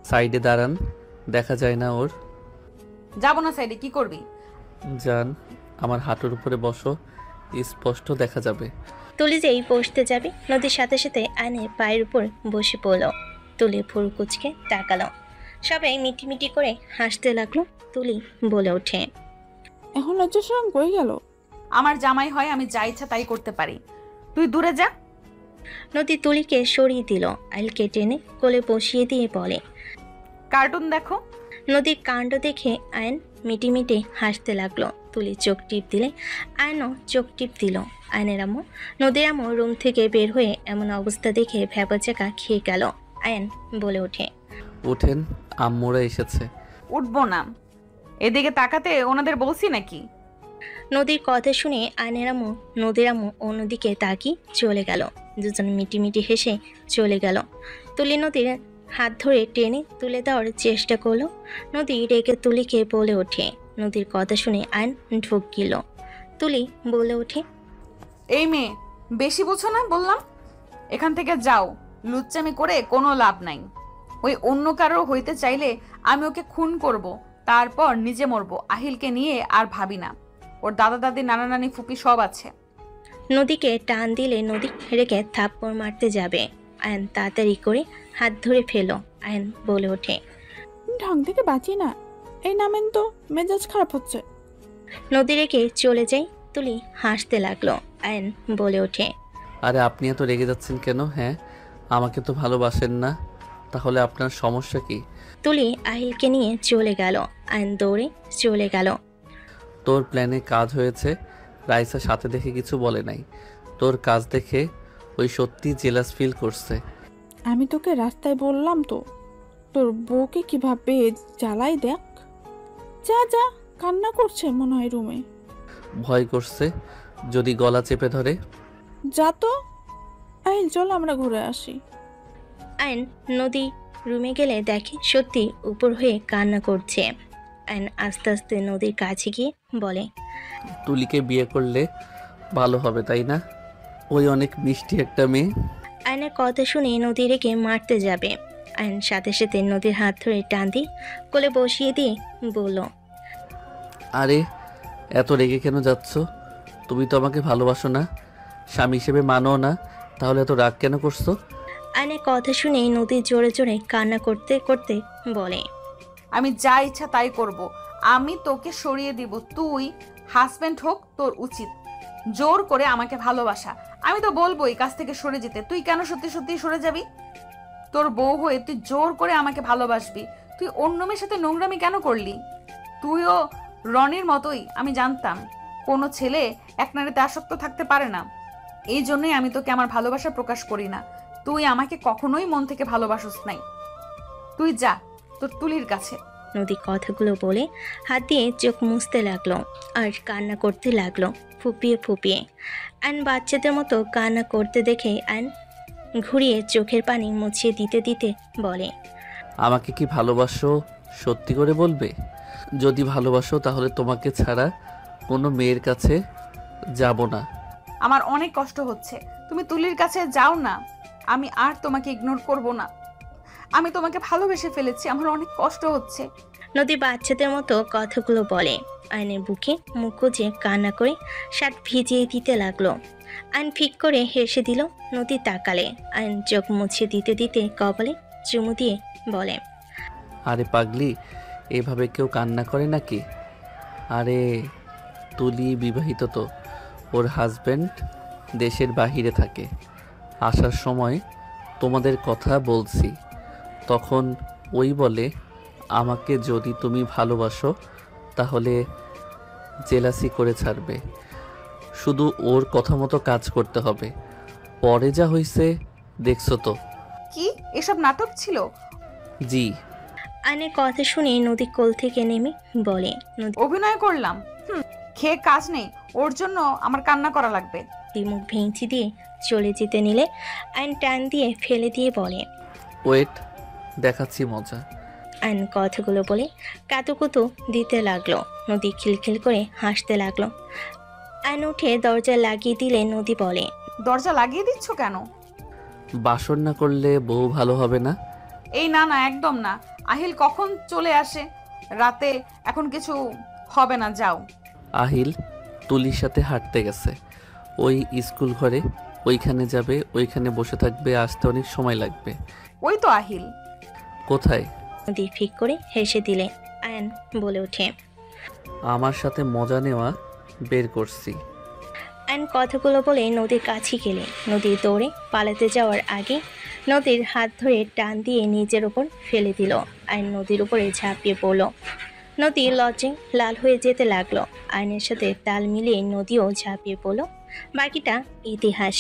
সাইডে দাঁড়ান, দেখা যায় না ওর। যাবো না সাইডে, কি করবি? জান, আমার হাঁটুর উপরে বসো, স্পষ্ট দেখা যাবে। তুলি যেই বসতে যাবে নদীর সাথে সাথে আয়নের পায়ের উপর বসে পড়ল। তুলি ভুরু কুচকে তাকালো। সবাই মিটিমিটি করে হাসতে লাগলো। তুলি বলে ওঠে, এখন লজ্জা শরম কই গেল? আমার জামাই হয়, আমি যা ইচ্ছা তাই করতে পারি, তুই দূরে যা। নদী তুলিকে সরিয়ে দিল। আইলকে টেনে কোলে বসিয়ে দিয়ে বলে, কার্টুন দেখো। নদীর কাণ্ড দেখে আয়ন মিটিমিটি হাসতে লাগলো। তুলি চোখ টিপ দিলে আয়নও চোখ টিপ দিল। আয়নের আম্মু, নদীর আম্মু রুম থেকে বের হয়ে এমন অবস্থা দেখে ভ্যাবাচাকা খেয়ে গেল। আয়ন বলে ওঠে, ওঠেন, আম্মুরা এসেছে। উঠবো না, এদিকে তাকাতে ওনাদের বলছি নাকি? নদীর কথা শুনে আয়নের আম্মু, নদীর আম্মু অন্যদিকে তাকিয়ে চলে গেল। দুজন মিটিমিটি হেসে চলে গেল। তুলি নদীর হাত ধরে টেনে তুলে দেওয়ার চেষ্টা করলো। নদী রেগে তুলিকে বলে ওঠে। নদীর কথা শুনে আয়ন ঢুক গেল। তুলি বলে ওঠে, এই মেয়ে, বেশি বুঝো না বললাম, এখান থেকে যাও। লুচ্চামি করে কোনো লাভ নাই। ওই অন্য কারো হইতে চাইলে আমি ওকে খুন করব, তারপর নিজে মরবো। আহিলকে নিয়ে আর ভাবি না, ওর দাদা দাদি নানা নানি ফুপি সব আছে। নদীকে টান দিলে নদী রেখে থাপ্পড় মারতে যাবে। আয়ন তাড়াতাড়ি করে হাত ধরে ফেলো। আয়ন বলে ওঠে, ঢং থেকে বাঁচি না, এই নামেন তো, মেজাজ খারাপ হচ্ছে। নদী রেখে চলে যাই। তুলি হাসতে লাগলো। আয়ন বলে ওঠে, আরে আপনি এত রেগে যাচ্ছেন কেন? হ্যাঁ, আমাকে তো ভালোবাসেন না, তাহলে আপনার সমস্যা কি? তুলি আহিলকে নিয়ে চলে গেল। আয়ন দৌড়ে চলে গেল। তোর প্ল্যানে কাজ হয়েছে। রাইসা সাথে দেখে কিছু বলে নাই, তোর কাজ দেখে ওই সত্যি জেলাস ফিল করছে। আমি তোকে রাস্তায় বললাম তো, তোর বউকে কিভাবে জ্বালাই দেখ। যা যা, কান্না করছে মনে হয় রুমে। ভয় করছে যদি গলা চেপে ধরে। যা তো। আহিল চল আমরা ঘুরে আসি। আয়ন নদী রুমে গেলে দেখে সত্যি উপর হয়ে কান্না করছে। আয়ন আস্তে আস্তে নদীর কাছে গিয়ে বলে, তুলিকে বিয়ে করলে ভালো হবে তাই না? ওই অনেক মিষ্টি একটা মেয়ে। আয়নের কথা শুনে নদী রেখে মারতে যাবে। আয়ন সাথে সাথে নদীর হাত ধরে টান দিয়ে কোলে বসিয়ে দিয়ে বলল, আরে এত রেগে কেন যাচ্ছ? তুমি তো আমাকে ভালোবাসো না, স্বামী হিসেবে মানো না, তাহলে এত রাগ কেন করছো? আয়নের কথা শুনে নদী জোরে জোরে কান্না করতে করতে বলে, আমি যা ইচ্ছা তাই করব, আমি তোকে সরিয়ে দিব। তুই হাজবেন্ড হোক, তোর উচিত জোর করে আমাকে ভালোবাসা। আমি তো বলবো এই কাছ থেকে সরে যেতে, তুই কেন সত্যি সত্যি সরে যাবি? তোর বউ হয়ে তুই জোর করে আমাকে ভালোবাসবি। তুই অন্য মেয়ের সাথে নোংরামি কেন করলি? তুইও রনির মতোই, আমি জানতাম কোনো ছেলে এক নারীতে আসক্ত থাকতে পারে না। এই জন্যই আমি তোকে আমার ভালোবাসা প্রকাশ করি না। তুই আমাকে কখনোই মন থেকে ভালোবাসিস নাই। তুই যা তোর তুলির কাছে। নদী কথাগুলো বলে হাত দিয়ে চোখ মুছতে লাগলো আর কান্না করতে লাগলো ফুপিয়ে ফুপিয়ে। আয়ন বাচ্চাদের মতো কান্না করতে দেখে আয়ন ঘুরিয়ে চোখের পানি মুছিয়ে দিতে দিতে বলে, আমাকে কি ভালোবাসো সত্যি করে বলবে? যদি ভালোবাসো তাহলে তোমাকে ছাড়া কোনো মেয়ের কাছে যাব না। আমার অনেক কষ্ট হচ্ছে, তুমি তুলির কাছে যাও না। আমি আর তোমাকে ইগনোর করব না। আমি তোমাকে ভালোবেসে ফেলেছি, আমার অনেক কষ্ট হচ্ছে। নদী বাচ্চাদের মতো কথাগুলো বলে। আয়নের বুকে মুখ গুজে কান্না করে শার্ট ভিজিয়ে দিতে লাগলো। আয়ন ফিক করে হেসে দিল। নদী তাকালে। আয়ন চোখ মুছে দিতে দিতে কপালে চুমু দিয়ে বলে, আরে পাগলি, এভাবে কেউ কান্না করে নাকি? আরে তুলি বিবাহিত তো, ওর হাজব্যান্ড দেশের বাহিরে থাকে। আসার সময় তোমাদের কথা বলছি, তখন ওই বলে আমাকে যদি তুমি ভালোবাসো তাহলে জেলাসি করে ছাড়বে। শুধু ওর কথা মতো কাজ করতে হবে। পরে যা হয়েছে দেখছো তো। কি এসব নাটক ছিল? জি। আয়নের কথা শুনে নদী কোল থেকে নেমে বলে, অভিনয় করলাম, খেয়ে কাজ নেই, ওর জন্য আমার কান্না করা লাগবে। মুখ ভেঙচি দিয়ে চলে যেতে নিলে আয়ন টান দিয়ে ফেলে দিয়ে বলে, ওয়েট, দেখাচ্ছি মজা। আয়ন কথাগুলো বলে কাতুকুতু দিতে লাগলো। নদী খিলখিল করে হাসতে লাগলো। আয়ন উঠে দরজা লাগিয়ে দিলে নদী বলে, দরজা লাগিয়ে দিচ্ছ কেন? বাসর না করলে বউ ভালো হবে না। এই না না, একদম না। আহিল কখন চলে আসে রাতে, এখন কিছু হবে না, যাও। আহিল তুলির সাথে হাঁটতে গেছে ওই স্কুল ঘরে, ওইখানে যাবে, ওইখানে বসে থাকবে, আসতে অনেক সময় লাগবে। ওই তো আহিল। কোথায়? নদী ফিক করে হেসে দিলে। আয়ন বলে ওঠে, আমার সাথে মজা নেওয়া বের করছি। আয়ন কথাগুলো বলে নদীর কাছে গেলে নদী দৌড়ে পালাতে যাওয়ার আগে নদীর হাত ধরে টান দিয়ে নিজের ওপর ফেলে দিল। আয়ন নদীর উপরে ঝাঁপিয়ে পড়ল। নদী লজ্জায় লাল হয়ে যেতে লাগলো। আয়নের সাথে তাল মিলিয়ে নদীও ঝাঁপিয়ে পড়ল। বাকিটা ইতিহাস।